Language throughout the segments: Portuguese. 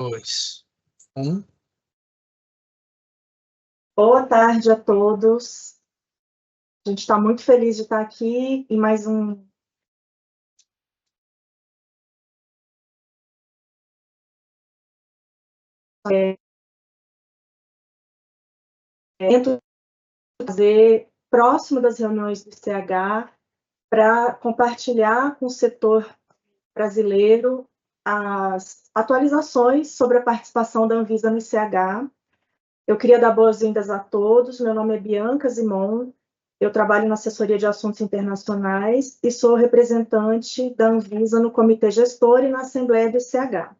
Dois, um. Boa tarde a todos. A gente está muito feliz de estar aqui em mais um evento próximo das reuniões do ICH para compartilhar com o setor brasileiro as atualizações sobre a participação da Anvisa no ICH. Eu queria dar boas-vindas a todos. Meu nome é Bianca Zimon. Eu trabalho na assessoria de assuntos internacionais e sou representante da Anvisa no comitê gestor e na assembleia do ICH.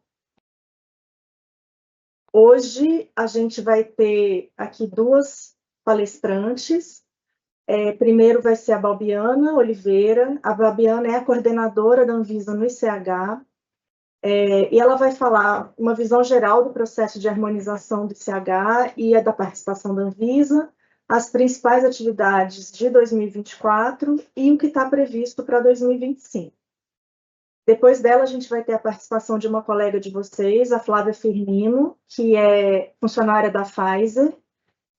Hoje a gente vai ter aqui duas palestrantes. Primeiro vai ser a Balbiana Oliveira. A Balbiana é a coordenadora da Anvisa no ICH, e ela vai falar uma visão geral do processo de harmonização do ICH e da participação da Anvisa, as principais atividades de 2024 e o que está previsto para 2025. Depois dela, a gente vai ter a participação de uma colega de vocês, a Flávia Firmino, que é funcionária da Pfizer,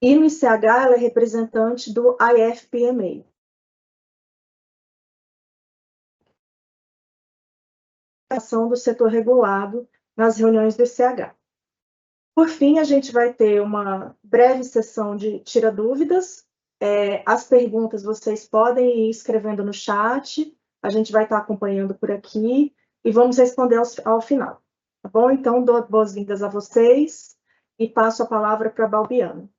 e no ICH ela é representante do IFPMA. Ação do setor regulado nas reuniões do ICH. Por fim, a gente vai ter uma breve sessão de tira-dúvidas. As perguntas vocês podem ir escrevendo no chat, a gente vai estar acompanhando por aqui e vamos responder ao final. Tá bom? Então, dou boas-vindas a vocês e passo a palavra para a Balbiana.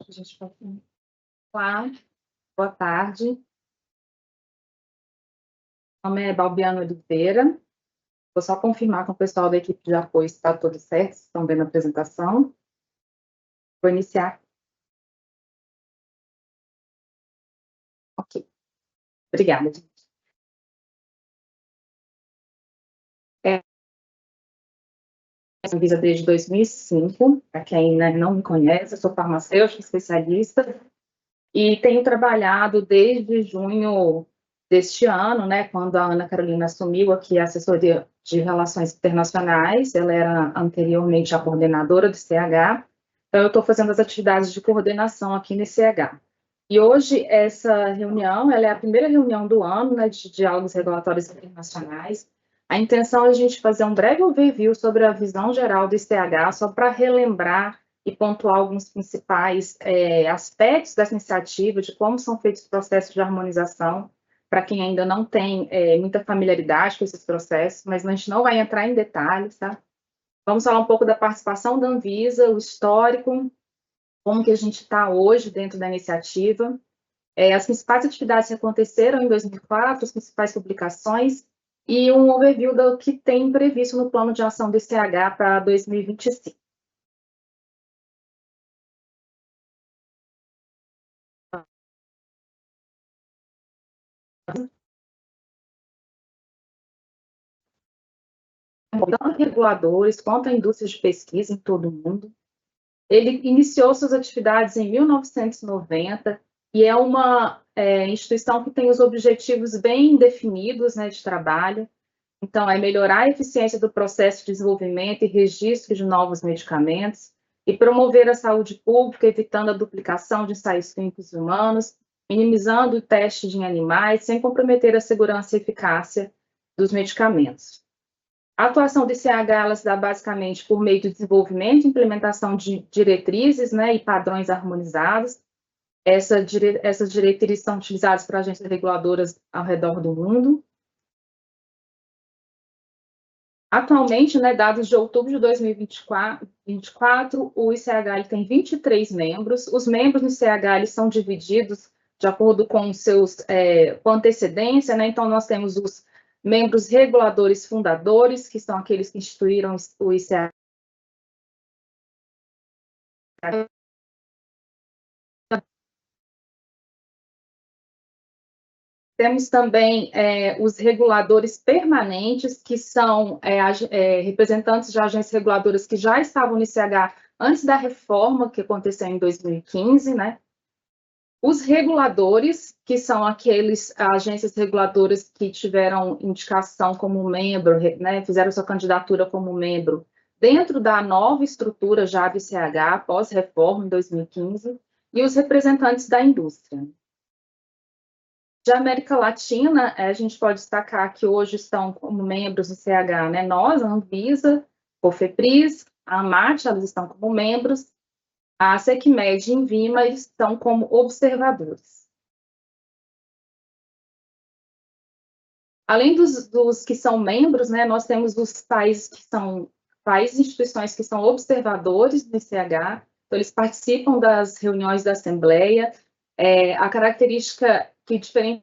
A gente vai... Olá, boa tarde. Meu nome é Balbiana Oliveira. Vou só confirmar com o pessoal da equipe de apoio se está tudo certo, se estão vendo a apresentação. Vou iniciar. Ok. Obrigada, gente. A Anvisa desde 2005, para quem não me conhece, eu sou farmacêutica, especialista, e tenho trabalhado desde junho deste ano, quando a Ana Carolina assumiu aqui a assessoria de relações internacionais. Ela era anteriormente a coordenadora do CH, então eu estou fazendo as atividades de coordenação aqui no CH. E hoje essa reunião, ela é a primeira reunião do ano, de diálogos regulatórios internacionais. A intenção é a gente fazer um breve overview sobre a visão geral do ICH, só para relembrar e pontuar alguns principais aspectos dessa iniciativa, de como são feitos os processos de harmonização, para quem ainda não tem muita familiaridade com esses processos, mas a gente não vai entrar em detalhes, tá? Vamos falar um pouco da participação da Anvisa, o histórico, como que a gente está hoje dentro da iniciativa, as principais atividades que aconteceram em 2004, as principais publicações, e um overview do que tem previsto no plano de ação do ICH para 2025. tanto reguladores quanto a indústria de pesquisa em todo o mundo. Ele iniciou suas atividades em 1990 e é uma instituição que tem os objetivos bem definidos, né, de trabalho. Então, é melhorar a eficiência do processo de desenvolvimento e registro de novos medicamentos e promover a saúde pública, evitando a duplicação de ensaios clínicos humanos, minimizando o teste em animais, sem comprometer a segurança e eficácia dos medicamentos. A atuação do ICH ela se dá basicamente por meio do desenvolvimento e implementação de diretrizes, né, e padrões harmonizados. Essas diretrizes são utilizadas por agências reguladoras ao redor do mundo. Atualmente, né, dados de outubro de 2024, o ICH tem 23 membros. Os membros do ICH eles são divididos de acordo com com antecedência, né? Então, nós temos os membros reguladores fundadores, que são aqueles que instituíram o ICH. Temos também os reguladores permanentes, que são representantes de agências reguladoras que já estavam no ICH antes da reforma que aconteceu em 2015, né? Os reguladores, que são aqueles agências reguladoras que tiveram indicação como membro, né, fizeram sua candidatura como membro dentro da nova estrutura já do ICH, pós-reforma, em 2015, e os representantes da indústria. De América Latina, a gente pode destacar que hoje estão como membros do ICH, né, nós, a Anvisa, COFEPRIS, a AMAT, elas estão como membros, a SECMED e Invima estão como observadores. Além dos que são membros, né, nós temos os países que são instituições que são observadores do ICH, então eles participam das reuniões da Assembleia. A característica que diferencia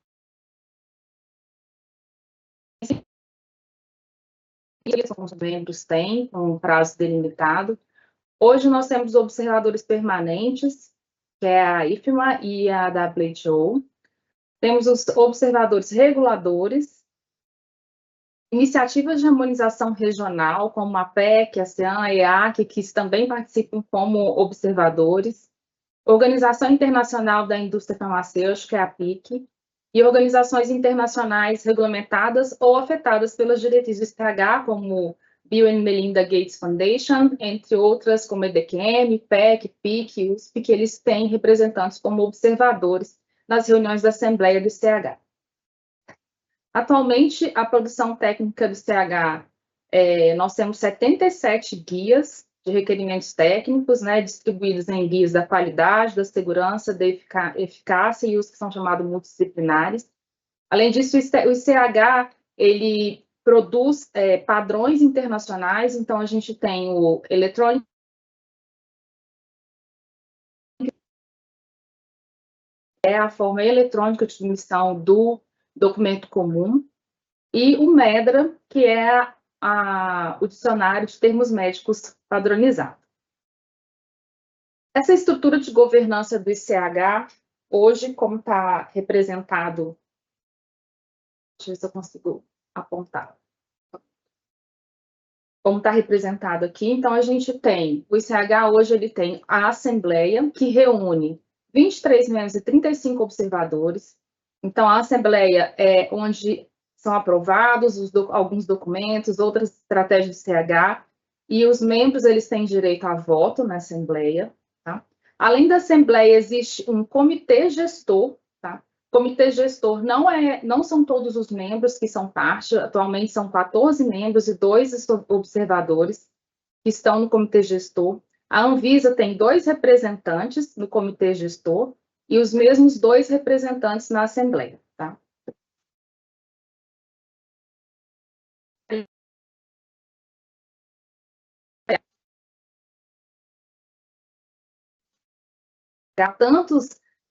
os membros têm, com um prazo delimitado. Hoje nós temos observadores permanentes, que é a IFMA e a WHO. Temos os observadores reguladores, iniciativas de harmonização regional, como a PEC, a ASEAN, a EAC, que também participam como observadores, Organização Internacional da Indústria Farmacêutica, a PIC, e organizações internacionais regulamentadas ou afetadas pelas diretrizes do ICH, como Bill and Melinda Gates Foundation, entre outras, como EDQM, PEC, PIC, USP, que eles têm representantes como observadores nas reuniões da Assembleia do ICH. Atualmente, a produção técnica do ICH, nós temos 77 guias de requerimentos técnicos, né, distribuídos em guias da qualidade, da segurança, da eficácia e os que são chamados multidisciplinares. Além disso, o ICH, ele produz padrões internacionais, então a gente tem o Electronic a forma eletrônica de submissão do documento comum, e o MEDRA, que é o dicionário de termos médicos padronizado. Essa estrutura de governança do ICH, hoje, como está representado, deixa eu ver se eu consigo apontar. Como está representado aqui, então a gente tem, o ICH hoje ele tem a Assembleia, que reúne 23 membros e 35 observadores. Então a Assembleia é onde são aprovados alguns documentos, outras estratégias do ICH, e os membros eles têm direito a voto na Assembleia. Tá? Além da Assembleia, existe um comitê gestor. Tá? O comitê gestor não são todos os membros que são parte, atualmente são 14 membros e 2 observadores que estão no comitê gestor. A Anvisa tem 2 representantes no comitê gestor e os mesmos 2 representantes na Assembleia. Tá?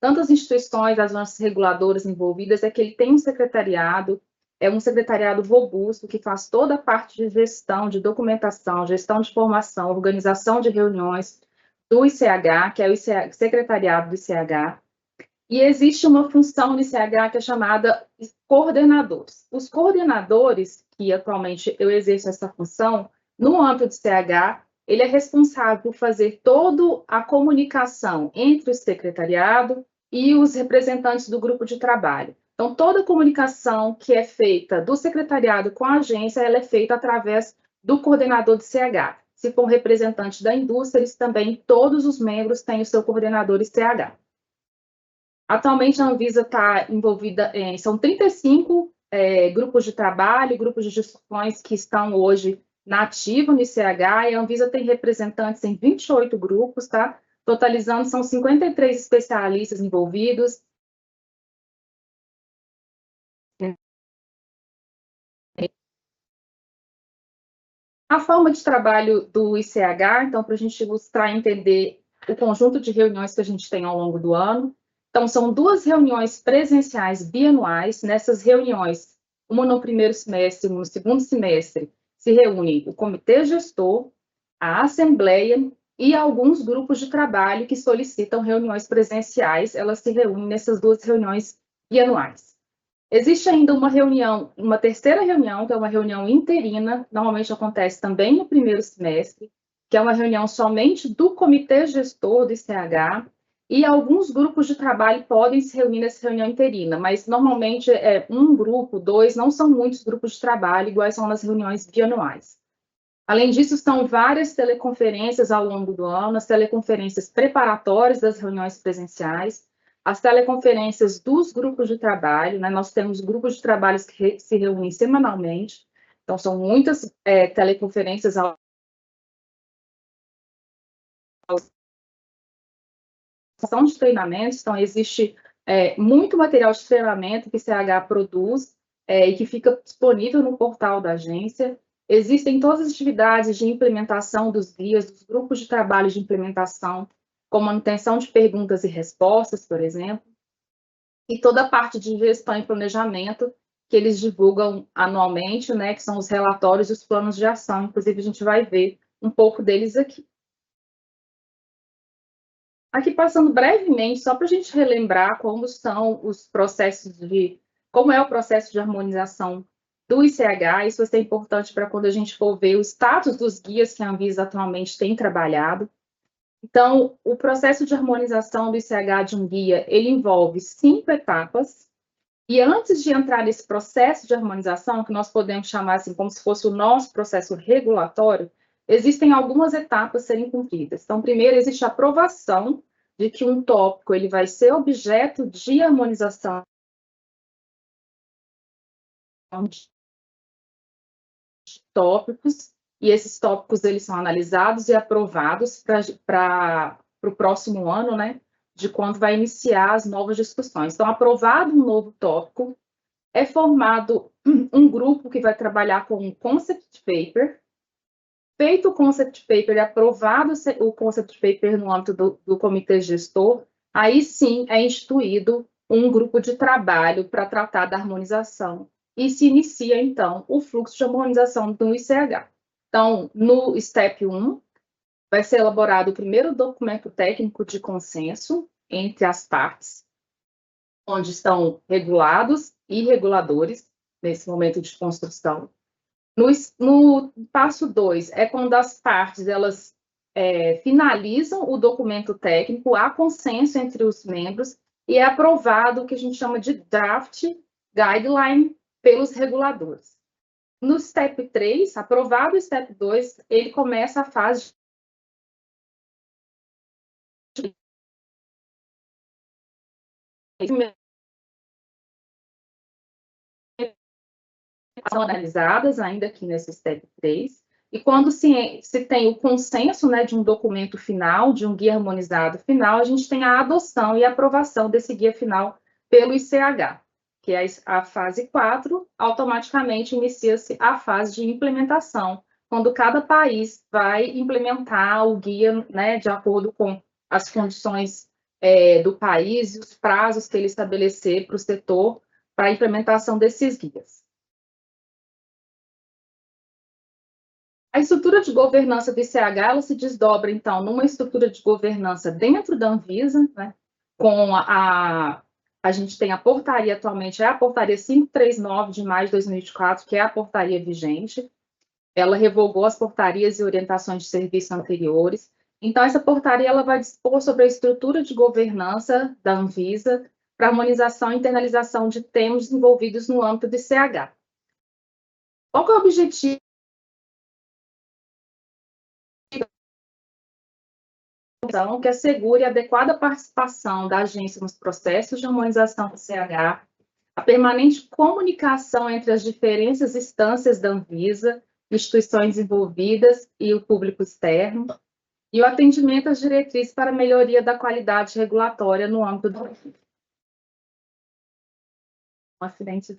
Tantas instituições, as nossas reguladoras envolvidas, é que ele tem um secretariado robusto, que faz toda a parte de gestão, de documentação, gestão de formação, organização de reuniões do ICH, que é o secretariado do ICH, e existe uma função no ICH que é chamada coordenadores. Os coordenadores, que atualmente eu exerço essa função, no âmbito do CH, ele é responsável por fazer toda a comunicação entre o secretariado e os representantes do grupo de trabalho. Então, toda a comunicação que é feita do secretariado com a agência, ela é feita através do coordenador do CH. Se for um representante da indústria, eles também, todos os membros têm o seu coordenador de CH. Atualmente, a Anvisa está envolvida são 35 grupos de trabalho, grupos de discussões que estão hoje na ativa no ICH, e a Anvisa tem representantes em 28 grupos, tá? Totalizando, são 53 especialistas envolvidos. A forma de trabalho do ICH, então, para a gente ilustrar e entender o conjunto de reuniões que a gente tem ao longo do ano. Então, são 2 reuniões presenciais bianuais. Nessas reuniões, uma no primeiro semestre, uma no segundo semestre, se reúne o comitê gestor, a assembleia e alguns grupos de trabalho que solicitam reuniões presenciais. Elas se reúnem nessas 2 reuniões bianuais. Existe ainda uma reunião, uma terceira reunião, que é uma reunião interina, normalmente acontece também no primeiro semestre, que é uma reunião somente do comitê gestor do ICH, e alguns grupos de trabalho podem se reunir nessa reunião interina, mas normalmente é um grupo, 2, não são muitos grupos de trabalho, iguais são nas reuniões bianuais. Além disso, são várias teleconferências ao longo do ano, as teleconferências preparatórias das reuniões presenciais, as teleconferências dos grupos de trabalho, né? Nós temos grupos de trabalho que se reúnem semanalmente, então são muitas teleconferências são de treinamentos, então existe muito material de treinamento que o CH produz e que fica disponível no portal da agência. Existem todas as atividades de implementação dos guias, dos grupos de trabalho de implementação, com manutenção de perguntas e respostas, por exemplo, e toda a parte de gestão e planejamento que eles divulgam anualmente, né, que são os relatórios e os planos de ação. Inclusive, a gente vai ver um pouco deles aqui. Aqui passando brevemente, só para a gente relembrar como são os processos como é o processo de harmonização do ICH. Isso vai ser importante para quando a gente for ver o status dos guias que a Anvisa atualmente tem trabalhado. Então, o processo de harmonização do ICH de um guia, ele envolve 5 etapas, e antes de entrar nesse processo de harmonização, que nós podemos chamar assim como se fosse o nosso processo regulatório, existem algumas etapas a serem cumpridas. Então, primeiro, existe a aprovação de que um tópico ele vai ser objeto de harmonização de tópicos, e esses tópicos eles são analisados e aprovados para o próximo ano, né, de quando vai iniciar as novas discussões. Então, aprovado um novo tópico, é formado um grupo que vai trabalhar com um concept paper. Feito o concept paper, aprovado o concept paper no âmbito do comitê gestor, aí sim é instituído um grupo de trabalho para tratar da harmonização e se inicia, então, o fluxo de harmonização do ICH. Então, no step 1, vai ser elaborado o primeiro documento técnico de consenso entre as partes, onde estão regulados e reguladores nesse momento de construção. No passo 2, é quando as partes elas finalizam o documento técnico, há consenso entre os membros e é aprovado o que a gente chama de draft guideline pelos reguladores. No step 3, aprovado o step 2, ele começa a fase de são analisadas ainda aqui nesse step 3, e quando se tem o consenso, né, de um documento final, de um guia harmonizado final, a gente tem a adoção e aprovação desse guia final pelo ICH, que é a fase 4, automaticamente inicia-se a fase de implementação, quando cada país vai implementar o guia, né, de acordo com as condições do país e os prazos que ele estabelecer para o setor para a implementação desses guias. A estrutura de governança do ICH ela se desdobra, então, numa estrutura de governança dentro da Anvisa, né, com A gente tem a portaria atualmente, é a portaria 539 de maio de 2024, que é a portaria vigente. Ela revogou as portarias e orientações de serviço anteriores. Então, essa portaria ela vai dispor sobre a estrutura de governança da Anvisa para harmonização e internalização de temas desenvolvidos no âmbito do ICH. Qual que é o objetivo? Que assegure a adequada participação da agência nos processos de harmonização do CH, a permanente comunicação entre as diferentes instâncias da Anvisa, instituições envolvidas e o público externo, e o atendimento às diretrizes para a melhoria da qualidade regulatória no âmbito do acidente.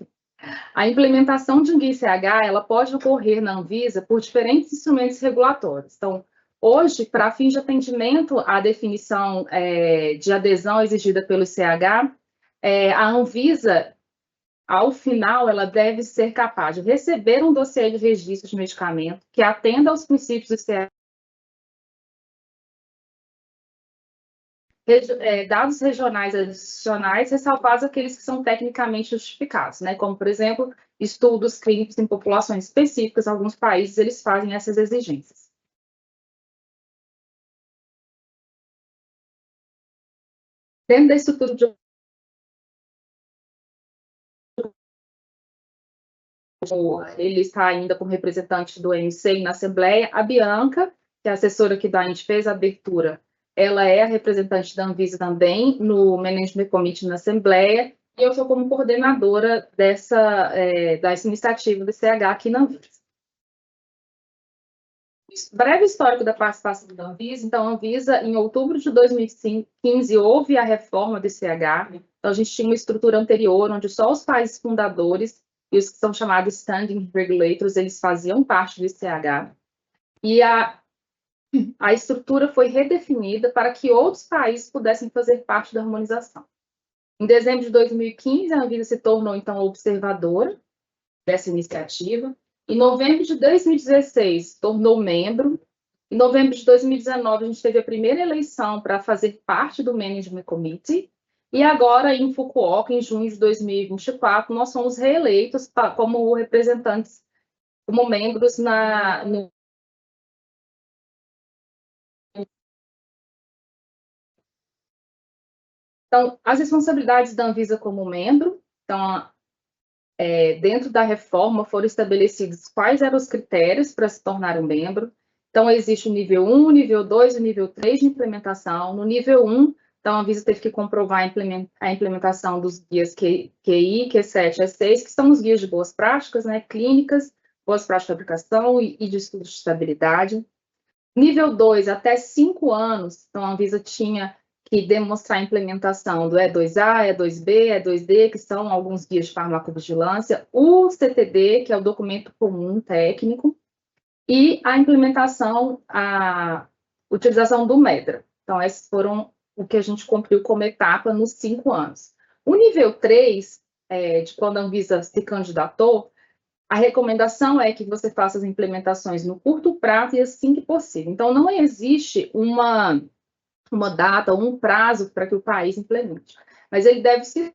A implementação de um GuiA-CH, ela pode ocorrer na Anvisa por diferentes instrumentos regulatórios. Então, hoje, para fins de atendimento à definição de adesão exigida pelo CH, a Anvisa, ao final, ela deve ser capaz de receber um dossiê de registro de medicamento que atenda aos princípios do CH, dados regionais adicionais, ressalvados aqueles que são tecnicamente justificados, né? Como, por exemplo, estudos clínicos em populações específicas. Alguns países, eles fazem essas exigências. Dentro da estrutura de ele está ainda como representante do MC na Assembleia, a Bianca, que é a assessora que a gente fez a abertura, ela é a representante da Anvisa também no Management Committee na Assembleia, e eu sou como coordenadora dessa iniciativa do CH aqui na Anvisa. Breve histórico da participação da Anvisa. Então, a Anvisa, em outubro de 2015, houve a reforma do CH. Então, a gente tinha uma estrutura anterior, onde só os países fundadores e os que são chamados Standing Regulators, eles faziam parte do CH. E a estrutura foi redefinida para que outros países pudessem fazer parte da harmonização. Em dezembro de 2015, a Anvisa se tornou, então, observadora dessa iniciativa. Em novembro de 2016, tornou membro. Em novembro de 2019, a gente teve a primeira eleição para fazer parte do Management Committee. E agora, em Fukuoka, em junho de 2024, nós somos reeleitos como representantes, como membros no Então, as responsabilidades da Anvisa como membro, então, dentro da reforma foram estabelecidos quais eram os critérios para se tornar um membro. Então, existe o nível 1, o nível 2 e o nível 3 de implementação. No nível 1, então, a Anvisa teve que comprovar a implementação dos guias QI, Q7 e E6, que são os guias de boas práticas, né, clínicas, boas práticas de fabricação e de estudos de estabilidade. Nível 2, até 5 anos, então, a Anvisa tinha que demonstrar a implementação do E2A, E2B, E2D, que são alguns guias de farmacovigilância, o CTD, que é o documento comum técnico, e a implementação, a utilização do MEDRA. Então, esses foram o que a gente cumpriu como etapa nos 5 anos. O nível 3, de quando a Anvisa se candidatou, a recomendação é que você faça as implementações no curto prazo e assim que possível. Então, não existe uma data ou um prazo para que o país implemente, mas ele deve se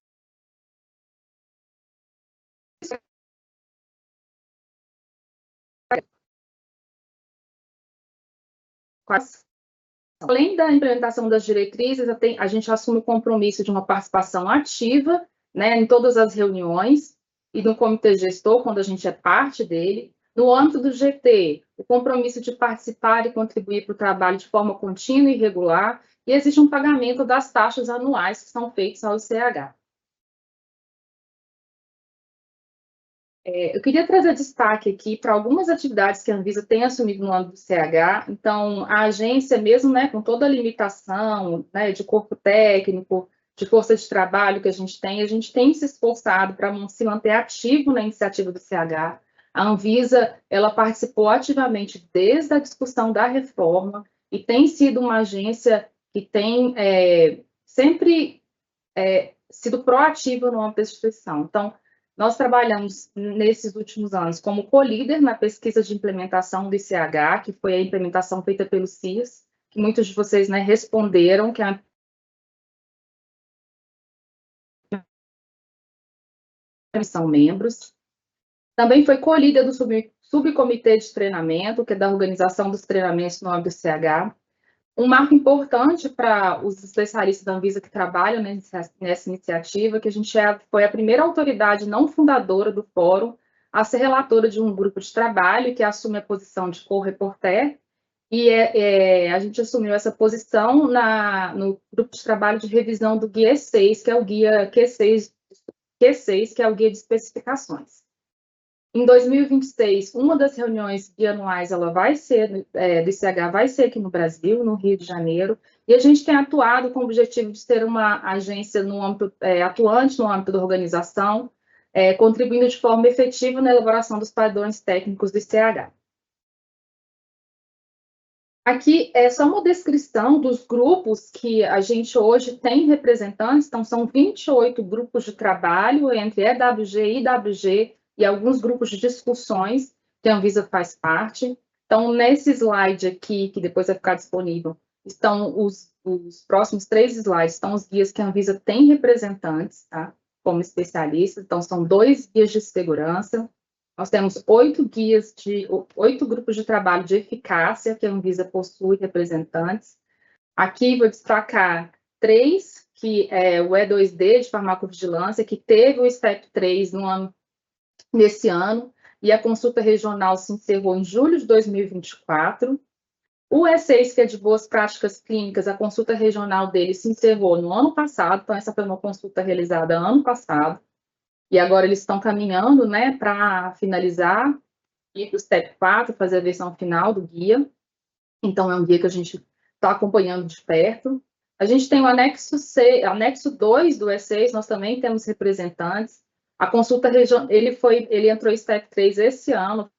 além da implementação das diretrizes, a gente assume o compromisso de uma participação ativa, né, em todas as reuniões e no comitê gestor, quando a gente é parte dele. No âmbito do GT, o compromisso de participar e contribuir para o trabalho de forma contínua e regular, e existe um pagamento das taxas anuais que são feitas ao CH. Eu queria trazer destaque aqui para algumas atividades que a Anvisa tem assumido no âmbito do CH. Então, a agência, mesmo, né, com toda a limitação, né, de corpo técnico, de força de trabalho que a gente tem se esforçado para se manter ativo na iniciativa do CH. A Anvisa, ela participou ativamente desde a discussão da reforma e tem sido uma agência que tem sempre sido proativa no âmbito da instituição. Então, nós trabalhamos nesses últimos anos como co-líder na pesquisa de implementação do ICH, que foi a implementação feita pelo CIS, que muitos de vocês, né, responderam, que é são membros. Também foi co-líder do subcomitê de treinamento, que é da organização dos treinamentos no âmbito do CH. Um marco importante para os especialistas da Anvisa que trabalham nessa iniciativa, que a gente foi a primeira autoridade não fundadora do fórum a ser relatora de um grupo de trabalho que assume a posição de co-reporter, e a gente assumiu essa posição no grupo de trabalho de revisão do Guia E6, que é o Guia Q6, que é o Guia de Especificações. Em 2026, uma das reuniões bianuais ela vai ser, do ICH vai ser aqui no Brasil, no Rio de Janeiro, e a gente tem atuado com o objetivo de ser uma agência no âmbito, atuante no âmbito da organização, contribuindo de forma efetiva na elaboração dos padrões técnicos do ICH. Aqui é só uma descrição dos grupos que a gente hoje tem representantes, então são 28 grupos de trabalho entre EWG, IWG e alguns grupos de discussões que a Anvisa faz parte. Então, nesse slide aqui, que depois vai ficar disponível, estão os próximos 3 slides, estão os guias que a Anvisa tem representantes, tá? Como especialistas, então são 2 guias de segurança. Nós temos 8 grupos de trabalho de eficácia que a Anvisa possui representantes. Aqui vou destacar 3, que é o E2D de farmacovigilância, que teve o STEP 3 nesse ano, e a consulta regional se encerrou em julho de 2024. O E6, que é de boas práticas clínicas, a consulta regional dele se encerrou no ano passado, então essa foi uma consulta realizada ano passado. E agora eles estão caminhando, né, para finalizar, ir para o STEP 4, fazer a versão final do guia. Então, é um guia que a gente está acompanhando de perto. A gente tem o anexo 2 do E6, nós também temos representantes. A consulta regional, ele entrou em STEP 3 esse ano.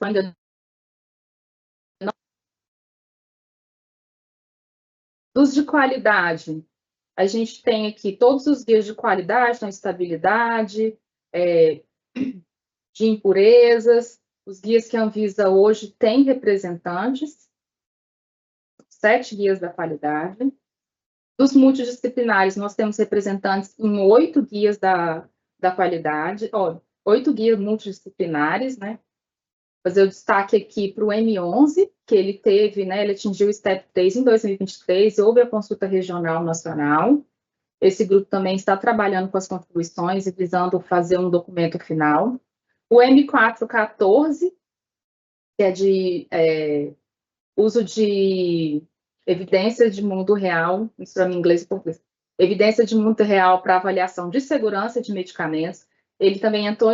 Ainda não. Dos de qualidade, a gente tem aqui todos os guias de qualidade, então estabilidade, de impurezas, os guias que a Anvisa hoje tem representantes, 7 guias da qualidade. Dos multidisciplinares, nós temos representantes em 8 guias da qualidade, 8 guias multidisciplinares, né? Fazer o destaque aqui para o M11, que ele teve, né, ele atingiu o STEP 3 em 2023, houve a consulta regional nacional. Esse grupo também está trabalhando com as contribuições e visando fazer um documento final. O M414, que é de uso de evidência de mundo real, misturando inglês e português, evidência de mundo real para avaliação de segurança de medicamentos. Ele também entrou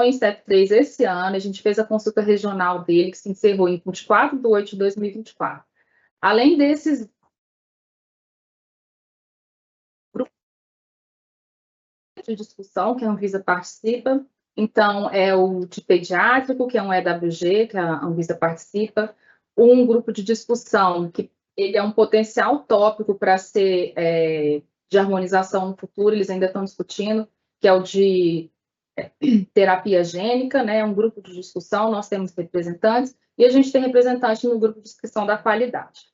em STEP 3 esse ano, a gente fez a consulta regional dele, que se encerrou em 24/8/2024. Além desses grupos de discussão que a Anvisa participa, então é o de pediátrico, que é um EWG, que a Anvisa participa, um grupo de discussão que ele é um potencial tópico para ser de harmonização no futuro, eles ainda estão discutindo, que é o de terapia gênica, né? Um grupo de discussão, nós temos representantes, e a gente tem representante no grupo de discussão da qualidade.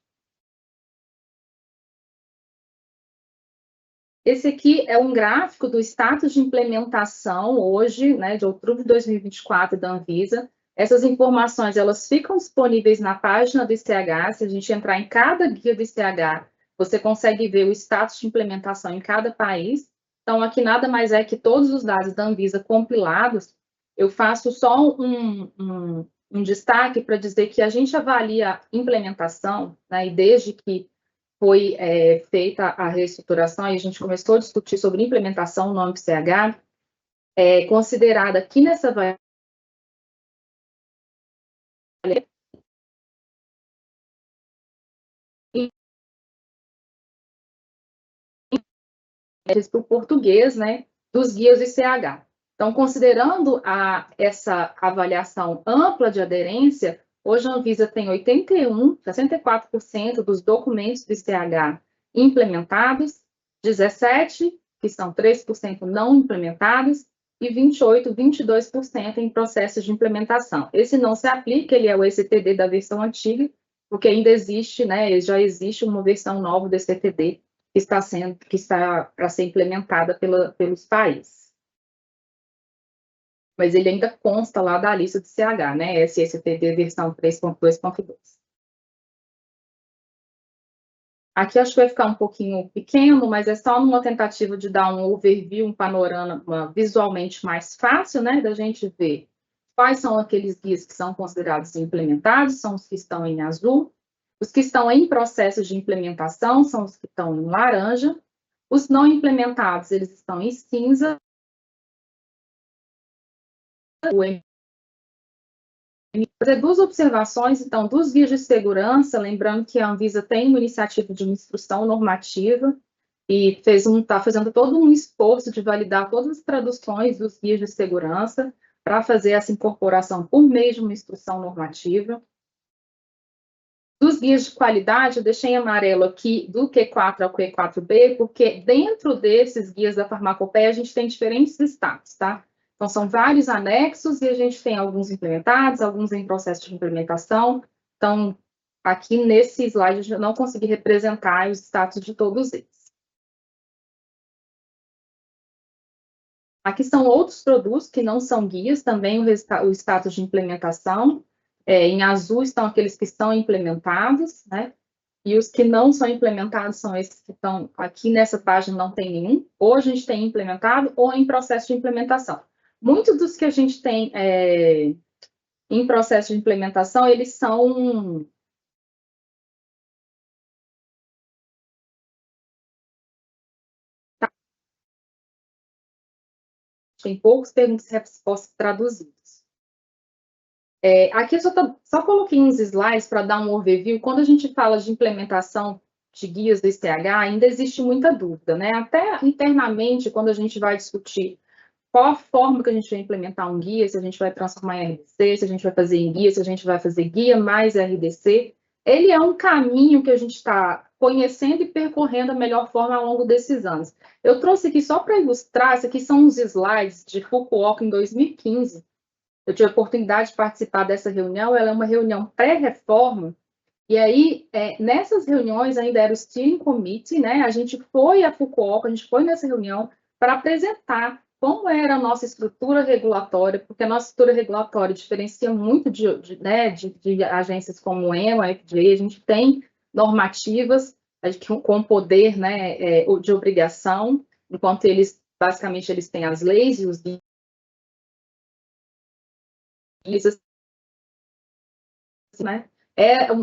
Esse aqui é um gráfico do status de implementação hoje, né, de outubro de 2024 da Anvisa. Essas informações, elas ficam disponíveis na página do ICH. Se a gente entrar em cada guia do ICH, você consegue ver o status de implementação em cada país. Então, aqui nada mais é que todos os dados da Anvisa compilados. Eu faço só um destaque para dizer que a gente avalia a implementação, né, e desde que foi feita a reestruturação e a gente começou a discutir sobre implementação no âmbito CH, considerada aqui nessa variável para o português, né, dos guias do ICH. Então, considerando essa avaliação ampla de aderência, hoje a Anvisa tem 64% dos documentos do ICH implementados, 17%, que são 3% não implementados, e 22% em processos de implementação. Esse não se aplica, ele é o ECTD da versão antiga, porque ainda existe, né, já existe uma versão nova do ECTD, que está para ser implementada pelos países. Mas ele ainda consta lá da lista de CH, né? SSTD versão 3.2.2. Aqui acho que vai ficar um pouquinho pequeno, mas é só uma tentativa de dar um overview, um panorama visualmente mais fácil, né, da gente ver quais são aqueles guias que são considerados implementados, são os que estão em azul, os que estão em processo de implementação são os que estão em laranja, os não implementados, eles estão em cinza, fazer duas observações, então, dos guias de segurança, lembrando que a Anvisa tem uma iniciativa de uma instrução normativa e está fazendo todo um esforço de validar todas as traduções dos guias de segurança para fazer essa incorporação por meio de uma instrução normativa. Dos guias de qualidade, eu deixei em amarelo aqui do Q4 ao Q4B, porque dentro desses guias da farmacopeia a gente tem diferentes estados, tá? Então, são vários anexos e a gente tem alguns implementados, alguns em processo de implementação. Então, aqui nesse slide eu não consegui representar os status de todos eles. Aqui são outros produtos que não são guias, também o status de implementação. Em azul estão aqueles que estão implementados, né? E os que não são implementados são esses que estão aqui nessa página, não tem nenhum. Ou a gente tem implementado ou em processo de implementação. Muitos dos que a gente tem em processo de implementação, eles são... Tem poucos perguntas e respostas traduzidas. Aqui eu só coloquei uns slides para dar um overview. Quando a gente fala de implementação de guias do ICH, ainda existe muita dúvida, né? Até internamente, quando a gente vai discutir qual a forma que a gente vai implementar um guia, se a gente vai transformar em RDC, se a gente vai fazer em guia, se a gente vai fazer guia mais RDC, ele é um caminho que a gente está conhecendo e percorrendo a melhor forma ao longo desses anos. Eu trouxe aqui só para ilustrar, esses aqui são os slides de Fukuoka em 2015. Eu tive a oportunidade de participar dessa reunião, ela é uma reunião pré-reforma, e aí, nessas reuniões, ainda era o Steering Committee, né? A gente foi a Fukuoka, a gente foi nessa reunião para apresentar como era a nossa estrutura regulatória, porque a nossa estrutura regulatória diferencia muito de agências como o EMA, a FDA, a gente tem normativas com poder, né, de obrigação, enquanto eles, basicamente, eles têm as leis e os guias, né?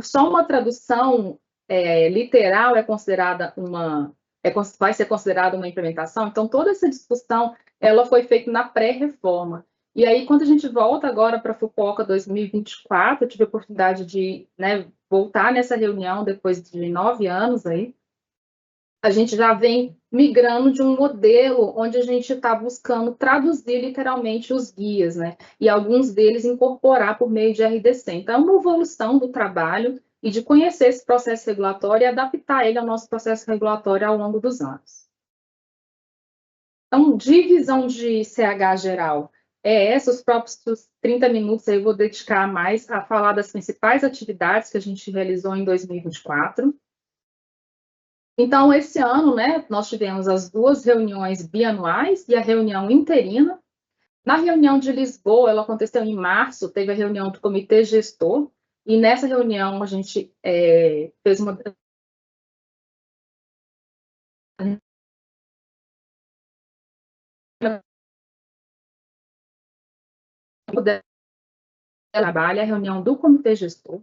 Só uma tradução literal considerada vai ser considerada uma implementação. Então, toda essa discussão ela foi feita na pré-reforma. E aí, quando a gente volta agora para a Fukuoka 2024, eu tive a oportunidade de voltar nessa reunião depois de 9 anos aí. A gente já vem migrando de um modelo onde a gente está buscando traduzir literalmente os guias, né? E alguns deles incorporar por meio de RDC. Então, é uma evolução do trabalho e de conhecer esse processo regulatório e adaptar ele ao nosso processo regulatório ao longo dos anos. Então, divisão de CH geral. Os próprios 30 minutos aí eu vou dedicar mais a falar das principais atividades que a gente realizou em 2024. Então, esse ano, né, nós tivemos as 2 reuniões bianuais e a reunião interina. Na reunião de Lisboa, ela aconteceu em março, teve a reunião do comitê gestor, e nessa reunião a gente fez uma... trabalho, a reunião do comitê gestor.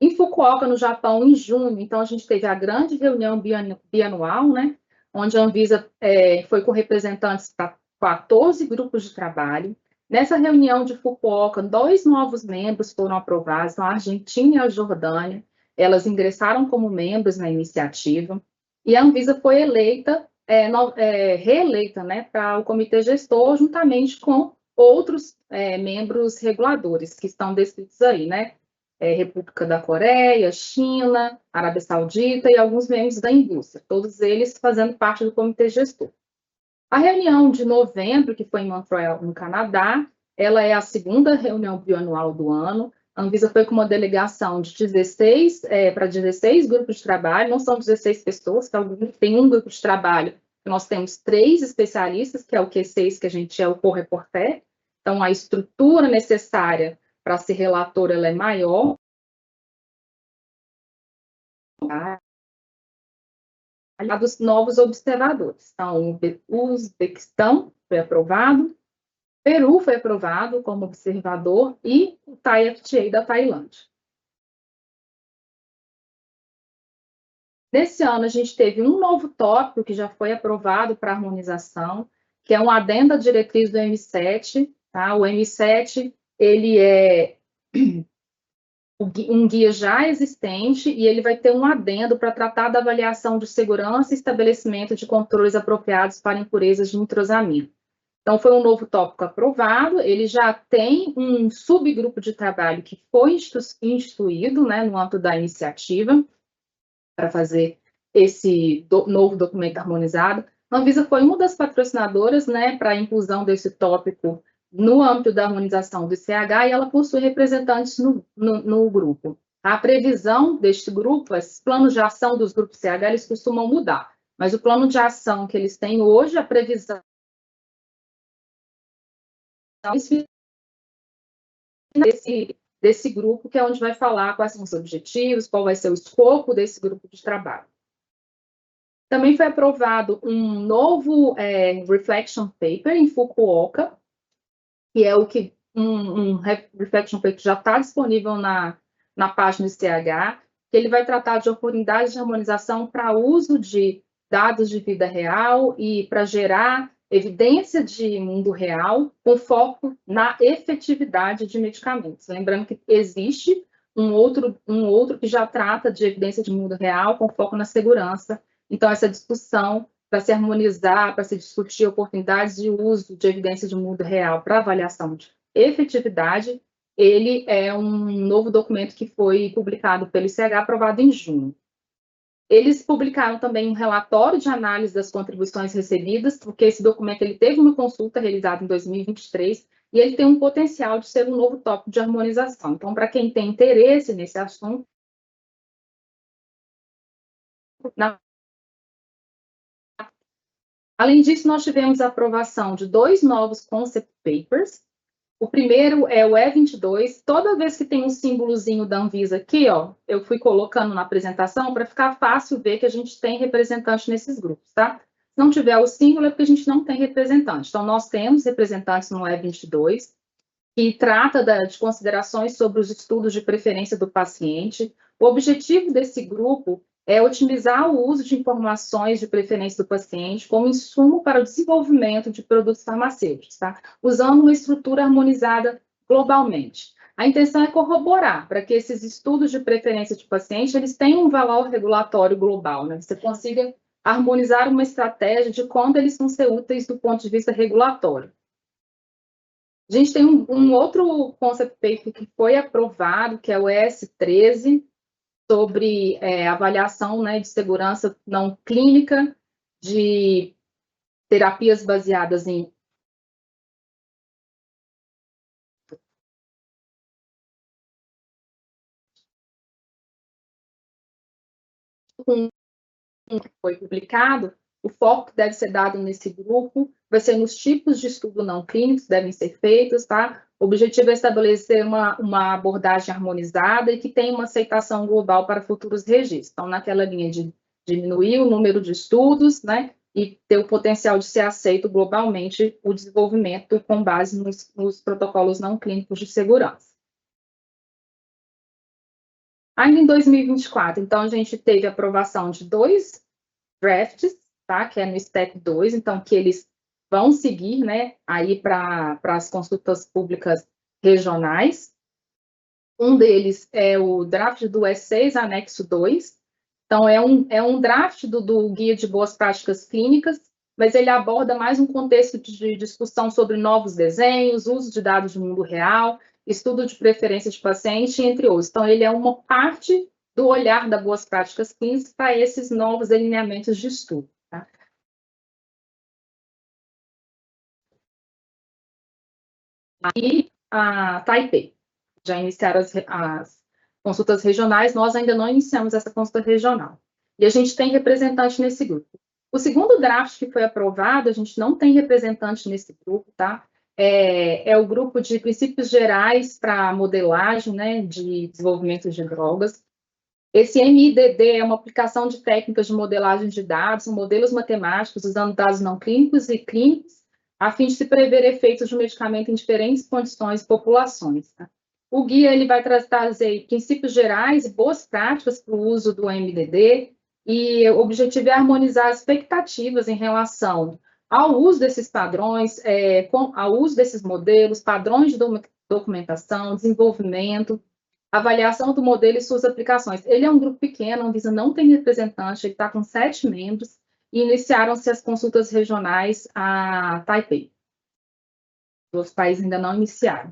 Em Fukuoka, no Japão, em junho, então a gente teve a grande reunião bianual, né, onde a Anvisa foi com representantes para 14 grupos de trabalho. Nessa reunião de Fukuoka, 2 novos membros foram aprovados, a Argentina e a Jordânia. Elas ingressaram como membros na iniciativa, e a Anvisa foi reeleita, né, para o comitê gestor, juntamente com outros membros reguladores que estão descritos aí, né? República da Coreia, China, Arábia Saudita e alguns membros da indústria, todos eles fazendo parte do comitê gestor. A reunião de novembro, que foi em Montreal, no Canadá, ela é a segunda reunião bianual do ano. A Anvisa foi com uma delegação de 16 para 16 grupos de trabalho, não são 16 pessoas, tem um grupo de trabalho, nós temos 3 especialistas, que é o Q6, que a gente é o co-reporter, então a estrutura necessária para ser relator ela é maior. Dos novos observadores. Então, o Uzbequistão foi aprovado, Peru foi aprovado como observador e o TAI-FTA da Tailândia. Nesse ano, a gente teve um novo tópico que já foi aprovado para harmonização, que é um adendo à diretriz do M7. Tá? O M7 ele é um guia já existente e ele vai ter um adendo para tratar da avaliação de segurança e estabelecimento de controles apropriados para impurezas de nitrosamina. Então, foi um novo tópico aprovado, ele já tem um subgrupo de trabalho que foi instituído, né, no âmbito da iniciativa, para fazer esse novo documento harmonizado. A Anvisa foi uma das patrocinadoras, né, para a inclusão desse tópico no âmbito da harmonização do ICH, e ela possui representantes no grupo. A previsão deste grupo, esses planos de ação dos grupos CH, eles costumam mudar, mas o plano de ação que eles têm hoje, a previsão desse grupo, que é onde vai falar quais são os objetivos, qual vai ser o escopo desse grupo de trabalho. Também foi aprovado um novo Reflection Paper em Fukuoka, que é um Reflection Paper que já está disponível na página do CH, que ele vai tratar de oportunidades de harmonização para uso de dados de vida real e para gerar evidência de mundo real com foco na efetividade de medicamentos. Lembrando que existe um outro que já trata de evidência de mundo real com foco na segurança. Então, essa discussão para se harmonizar, para se discutir oportunidades de uso de evidência de mundo real para avaliação de efetividade, ele é um novo documento que foi publicado pelo ICH, aprovado em junho. Eles publicaram também um relatório de análise das contribuições recebidas, porque esse documento ele teve uma consulta realizada em 2023 e ele tem um potencial de ser um novo tópico de harmonização. Então, para quem tem interesse nesse assunto, além disso, nós tivemos a aprovação de 2 novos concept papers. O primeiro é o E22. Toda vez que tem um símbolozinho da Anvisa aqui, ó, eu fui colocando na apresentação para ficar fácil ver que a gente tem representante nesses grupos, tá? Se não tiver o símbolo é porque a gente não tem representante. Então, nós temos representantes no E22, que trata de considerações sobre os estudos de preferência do paciente. O objetivo desse grupo é otimizar o uso de informações de preferência do paciente como insumo para o desenvolvimento de produtos farmacêuticos, tá? Usando uma estrutura harmonizada globalmente. A intenção é corroborar para que esses estudos de preferência de paciente eles tenham um valor regulatório global, né? Você consiga harmonizar uma estratégia de quando eles vão ser úteis do ponto de vista regulatório. A gente tem um outro concept paper que foi aprovado, que é o ES13, sobre avaliação, né, de segurança não clínica de terapias baseadas em que foi publicado. O foco que deve ser dado nesse grupo vai ser nos tipos de estudo não clínicos que devem ser feitos, tá? O objetivo é estabelecer uma abordagem harmonizada e que tenha uma aceitação global para futuros registros. Então, naquela linha de diminuir o número de estudos, né? E ter o potencial de ser aceito globalmente o desenvolvimento com base nos protocolos não clínicos de segurança. Ainda em 2024, então, a gente teve a aprovação de 2 drafts, tá? Que é no STEP 2, então, que eles vão seguir, né, aí para as consultas públicas regionais. Um deles é o draft do E6, anexo 2. Então, é um draft do Guia de Boas Práticas Clínicas, mas ele aborda mais um contexto de discussão sobre novos desenhos, uso de dados do mundo real, estudo de preferência de paciente, entre outros. Então, ele é uma parte do olhar da Boas Práticas Clínicas para esses novos alinhamentos de estudo. Tá? E a Taipei. já iniciaram as consultas regionais, nós ainda não iniciamos essa consulta regional. E a gente tem representante nesse grupo. O segundo draft que foi aprovado, a gente não tem representante nesse grupo, tá? É o grupo de princípios gerais para modelagem, né, de desenvolvimento de drogas. Esse MIDD é uma aplicação de técnicas de modelagem de dados, são modelos matemáticos usando dados não clínicos e clínicos, a fim de se prever efeitos de um medicamento em diferentes condições e populações. Tá? O guia ele vai trazer princípios gerais e boas práticas para o uso do MDD, e o objetivo é harmonizar as expectativas em relação ao uso desses padrões, ao uso desses modelos, padrões de documentação, desenvolvimento, avaliação do modelo e suas aplicações. Ele é um grupo pequeno, a Anvisa não tem representante, ele está com 7 membros, e iniciaram-se as consultas regionais a Taipei. Os países ainda não iniciaram.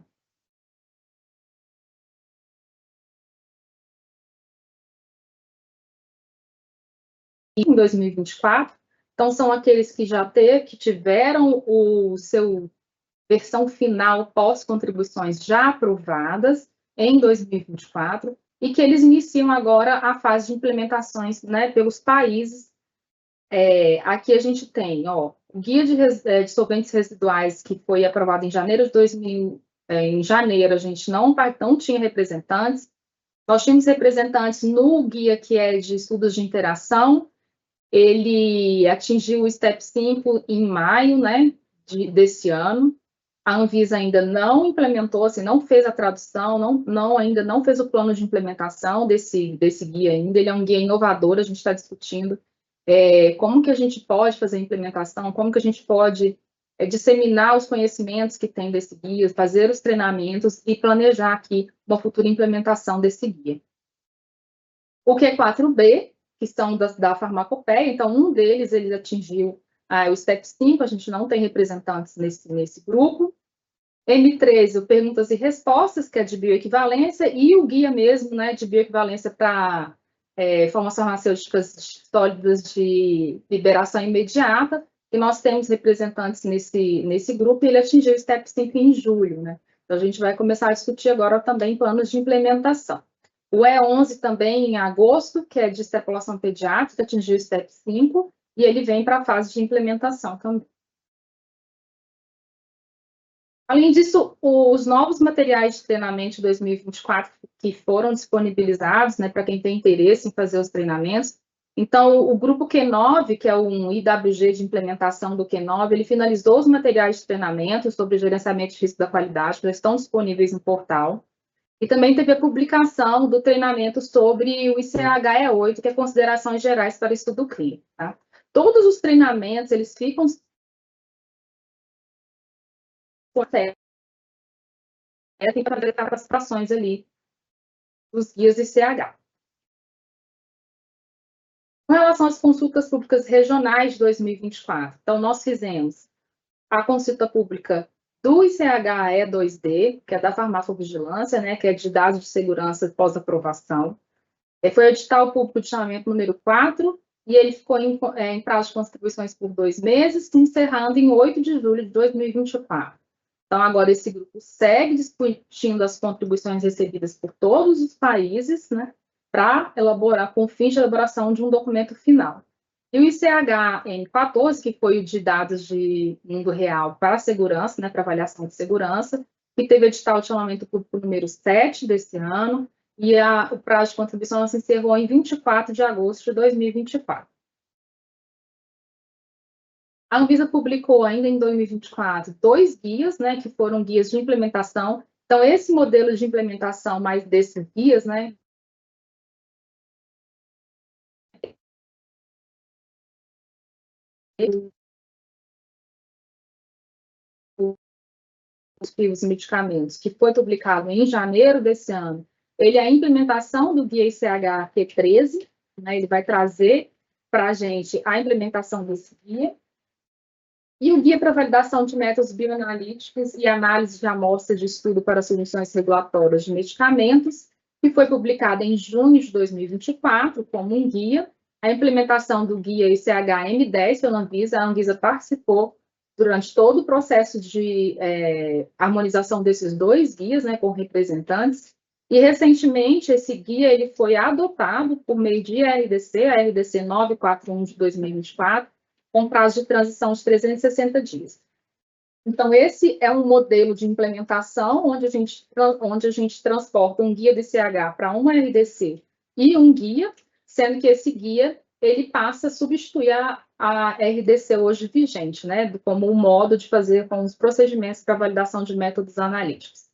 E em 2024, então são aqueles que já tiveram o seu versão final pós-contribuições já aprovadas em 2024, e que eles iniciam agora a fase de implementações, né, pelos países. Aqui a gente tem, o Guia de Solventes Residuais, que foi aprovado em janeiro de 2000, em janeiro a gente não tinha representantes, nós tínhamos representantes no guia que é de estudos de interação, ele atingiu o STEP 5 em maio, né, desse ano. A Anvisa ainda não implementou, assim, não fez a tradução, ainda não fez o plano de implementação desse guia ainda. Ele é um guia inovador, a gente está discutindo como que a gente pode fazer a implementação, como que a gente pode disseminar os conhecimentos que tem desse guia, fazer os treinamentos e planejar aqui uma futura implementação desse guia. O Q4B, que são da farmacopeia, então um deles ele atingiu o STEP 5, a gente não tem representantes nesse grupo. M13, o Perguntas e Respostas, que é de bioequivalência, e o guia mesmo, né, de bioequivalência para formas farmacêuticas sólidas de liberação imediata, e nós temos representantes nesse grupo, e ele atingiu o STEP 5 em julho, né? Então, a gente vai começar a discutir agora também planos de implementação. O E11 também em agosto, que é de extrapolação pediátrica, atingiu o STEP 5, e ele vem para a fase de implementação também. Além disso, os novos materiais de treinamento de 2024 que foram disponibilizados, né, para quem tem interesse em fazer os treinamentos. Então, o grupo Q9, que é um IWG de implementação do Q9, ele finalizou os materiais de treinamento sobre gerenciamento de risco da qualidade, que já estão disponíveis no portal. E também teve a publicação do treinamento sobre o ICHE8, que é Considerações Gerais para Estudo Clínico. Tá? Todos os treinamentos, eles ficam tem para fazer capacitações ali dos guias ICH. Com relação às consultas públicas regionais de 2024, então nós fizemos a consulta pública do ICHE2D, que é da farmacovigilância, né, que é de dados de segurança pós-aprovação. Foi o edital público de chamamento número 4, e ele ficou em prazo de contribuições por 2 meses, encerrando em 8 de julho de 2024. Então, agora esse grupo segue discutindo as contribuições recebidas por todos os países, né, para elaborar, com fins de elaboração de um documento final. E o ICHN14, que foi o de dados de mundo real para a segurança, né, para avaliação de segurança, que teve edital de chamamento público número 7 desse ano, e o prazo de contribuição se encerrou em 24 de agosto de 2024. A Anvisa publicou ainda em 2024 2 guias, né, que foram guias de implementação. Então, esse modelo de implementação mais desses guias, né, os medicamentos, que foi publicado em janeiro desse ano, ele é a implementação do guia ICH Q13, né, ele vai trazer para a gente a implementação desse guia. E o Guia para Validação de Métodos Bioanalíticos e Análise de Amostra de Estudo para Soluções Regulatórias de Medicamentos, que foi publicado em junho de 2024 como um guia. A implementação do guia ICH-M10 pela Anvisa, a Anvisa participou durante todo o processo de harmonização desses dois guias, né, com representantes, e recentemente esse guia ele foi adotado por meio de RDC, a RDC 941 de 2024, com prazo de transição de 360 dias. Então, esse é um modelo de implementação onde a gente transporta um guia DCH para uma RDC e um guia, sendo que esse guia ele passa a substituir a RDC hoje vigente, né, como um modo de fazer com os procedimentos para validação de métodos analíticos.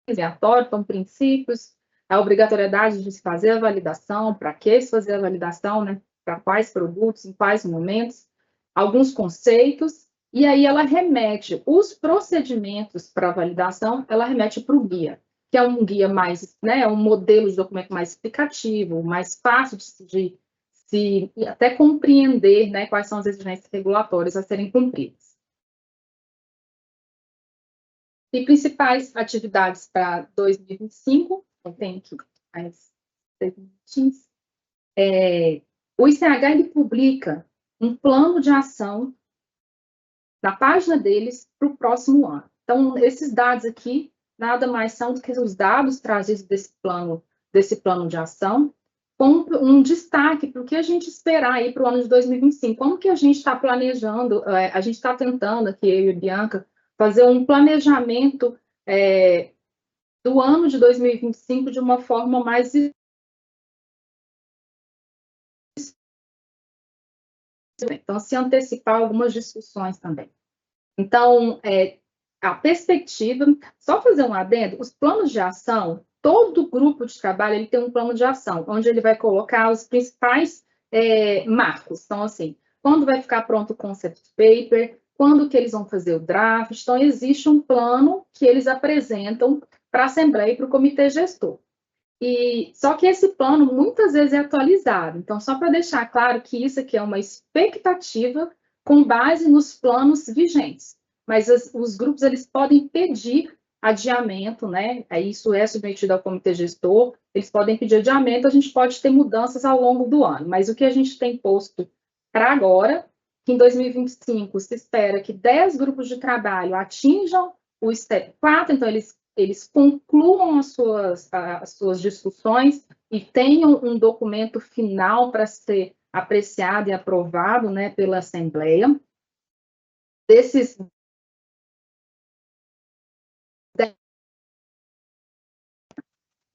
Então, princípios, a obrigatoriedade de se fazer a validação, para que se fazer a validação, né, para quais produtos, em quais momentos, alguns conceitos, e aí ela remete os procedimentos para validação, ela remete para o guia, que é um guia mais, né, um modelo de documento mais explicativo, mais fácil de se até compreender, né, quais são as exigências regulatórias a serem cumpridas. E principais atividades para 2025, eu tenho aqui as definições. O ICH ele publica um plano de ação na página deles para o próximo ano. Então, esses dados aqui nada mais são do que os dados trazidos desse plano de ação, com um destaque para o que a gente esperar aí para o ano de 2025. Como que a gente está planejando, a gente está tentando aqui, eu e a Bianca, fazer um planejamento do ano de 2025 de uma forma mais então, se antecipar algumas discussões também. Então, a perspectiva, só fazer um adendo, os planos de ação, todo grupo de trabalho ele tem um plano de ação, onde ele vai colocar os principais marcos. Então, assim, quando vai ficar pronto o concept paper, quando que eles vão fazer o draft. Então, existe um plano que eles apresentam para a Assembleia e para o Comitê Gestor. E só que esse plano muitas vezes é atualizado. Então, só para deixar claro que isso aqui é uma expectativa com base nos planos vigentes. Mas os grupos eles podem pedir adiamento, né? Isso é submetido ao comitê gestor, eles podem pedir adiamento, a gente pode ter mudanças ao longo do ano. Mas o que a gente tem posto para agora, que em 2025 se espera que 10 grupos de trabalho atinjam o STEP 4, então eles concluam as suas discussões e tenham um documento final para ser apreciado e aprovado, né, pela Assembleia.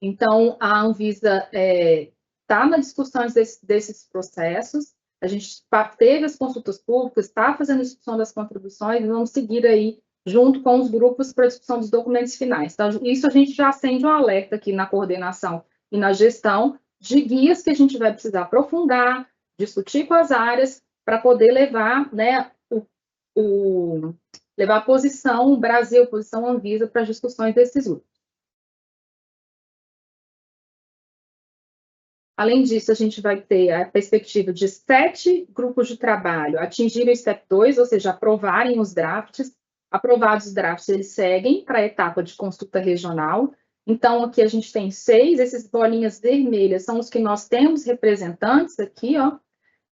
Então, a Anvisa está na discussão desses processos, a gente teve as consultas públicas, está fazendo a discussão das contribuições, e vamos seguir aí junto com os grupos para a discussão dos documentos finais. Então, isso a gente já acende um alerta aqui na coordenação e na gestão de guias que a gente vai precisar aprofundar, discutir com as áreas, para poder levar, né, levar a posição Brasil, posição Anvisa para as discussões desses grupos. Além disso, a gente vai ter a perspectiva de 7 grupos de trabalho atingirem o STEP 2, ou seja, aprovarem os drafts. Aprovados os drafts, eles seguem para a etapa de consulta regional. Então, aqui a gente tem 6, essas bolinhas vermelhas são os que nós temos representantes aqui, ó.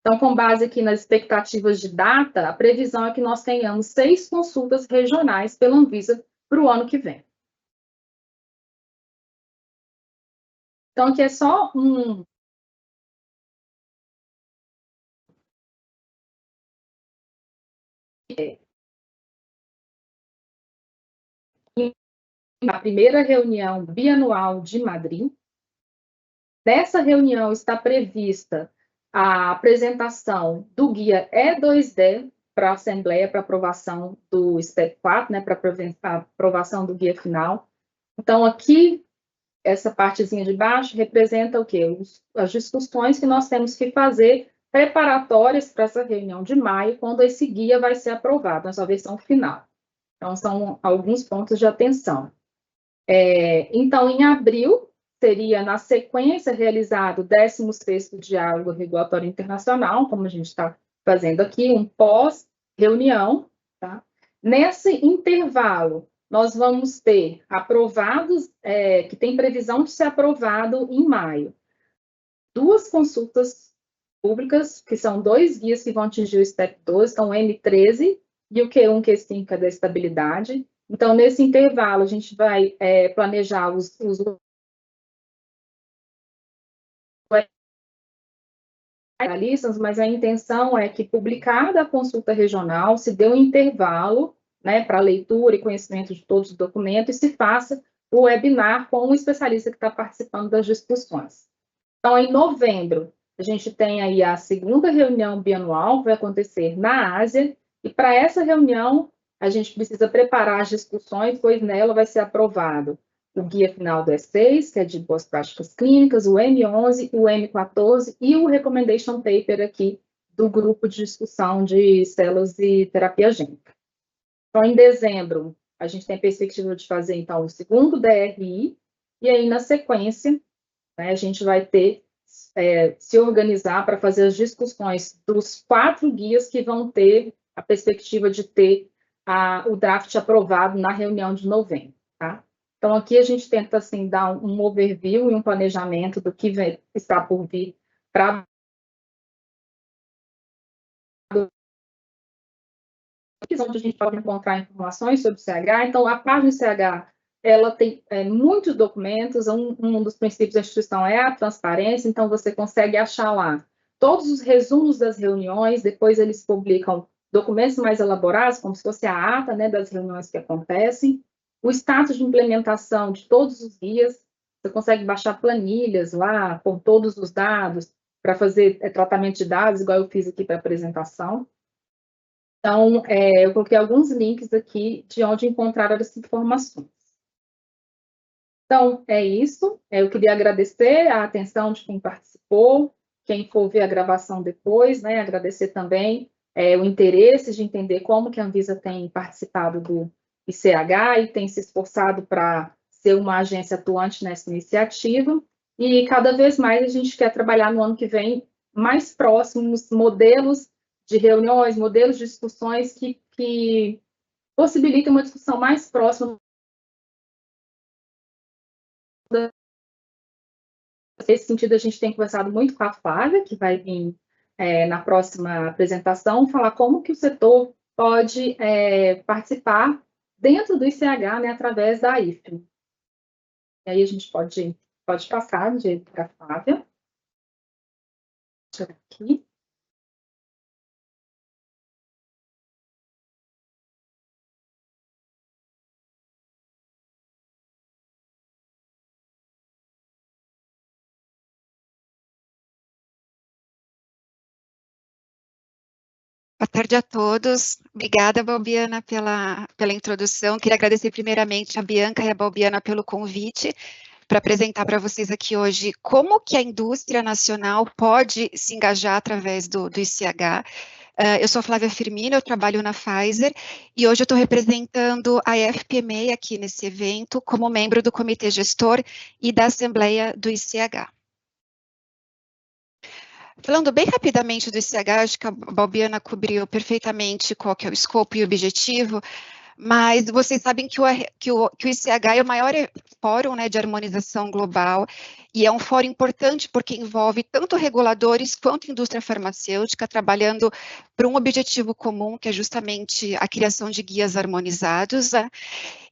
Então, com base aqui nas expectativas de data, a previsão é que nós tenhamos 6 consultas regionais pela Anvisa para o ano que vem. Então, aqui é só a primeira reunião bianual de Madrid. Nessa reunião está prevista a apresentação do guia E2D para a Assembleia, para aprovação do STEP 4, né, para a aprovação do guia final. Então, aqui, essa partezinha de baixo representa o quê? As discussões que nós temos que fazer preparatórias para essa reunião de maio, quando esse guia vai ser aprovado, na sua versão final. Então, são alguns pontos de atenção. Então, em abril, seria na sequência realizado o 16º Diálogo Regulatório Internacional, como a gente está fazendo aqui, um pós-reunião, tá? Nesse intervalo, nós vamos ter aprovados, que tem previsão de ser aprovado em maio, 2 consultas públicas, que são 2 guias que vão atingir o STEP 12, então o M13 e o Q1, Q5, que é da estabilidade. Então, nesse intervalo, a gente vai planejar os analistas, mas a intenção é que, publicada a consulta regional, se dê um intervalo, né, para leitura e conhecimento de todos os documentos e se faça o webinar com um especialista que está participando das discussões. Então, em novembro, a gente tem aí a segunda reunião bianual, que vai acontecer na Ásia, e para essa reunião, a gente precisa preparar as discussões, pois nela vai ser aprovado o guia final do E6, que é de boas práticas clínicas, o M11, o M14 e o recommendation paper aqui do grupo de discussão de células e terapia gênica. Então, em dezembro, a gente tem a perspectiva de fazer, então, o segundo DRI, e aí, na sequência, né, a gente vai ter se organizar para fazer as discussões dos 4 guias que vão ter a perspectiva de ter o draft aprovado na reunião de novembro, tá? Então, aqui a gente tenta, assim, dar um overview e um planejamento do que está por vir para onde a gente pode encontrar informações sobre o CH. Então, a página do CH, ela tem muitos documentos, um dos princípios da instituição é a transparência, então você consegue achar lá todos os resumos das reuniões, depois eles publicam documentos mais elaborados, como se fosse a ata, né, das reuniões que acontecem, o status de implementação de todos os guias, você consegue baixar planilhas lá, com todos os dados, para fazer tratamento de dados, igual eu fiz aqui para a apresentação. Então, eu coloquei alguns links aqui de onde encontrar essas informações. Então, é isso. Eu queria agradecer a atenção de quem participou, quem for ver a gravação depois, né? Agradecer também o interesse de entender como que a Anvisa tem participado do ICH e tem se esforçado para ser uma agência atuante nessa iniciativa. E cada vez mais a gente quer trabalhar no ano que vem mais próximos modelos de reuniões, modelos de discussões que possibilitem uma discussão mais próxima. Nesse sentido, a gente tem conversado muito com a Flávia, que vai vir na próxima apresentação, falar como que o setor pode participar dentro do ICH, né, através da IFE. E aí a gente pode passar para a Flávia. Deixa eu ver aqui. Boa tarde a todos. Obrigada, Balbiana, pela introdução. Queria agradecer primeiramente a Bianca e a Balbiana pelo convite para apresentar para vocês aqui hoje como que a indústria nacional pode se engajar através do ICH. Eu sou a Flávia Firmino, eu trabalho na Pfizer e hoje eu estou representando a FPMA aqui nesse evento como membro do comitê gestor e da assembleia do ICH. Falando bem rapidamente do ICH, acho que a Balbiana cobriu perfeitamente qual que é o escopo e o objetivo, mas vocês sabem que o ICH é o maior fórum, né, de harmonização global e é um fórum importante porque envolve tanto reguladores quanto indústria farmacêutica trabalhando para um objetivo comum, que é justamente a criação de guias harmonizados, né?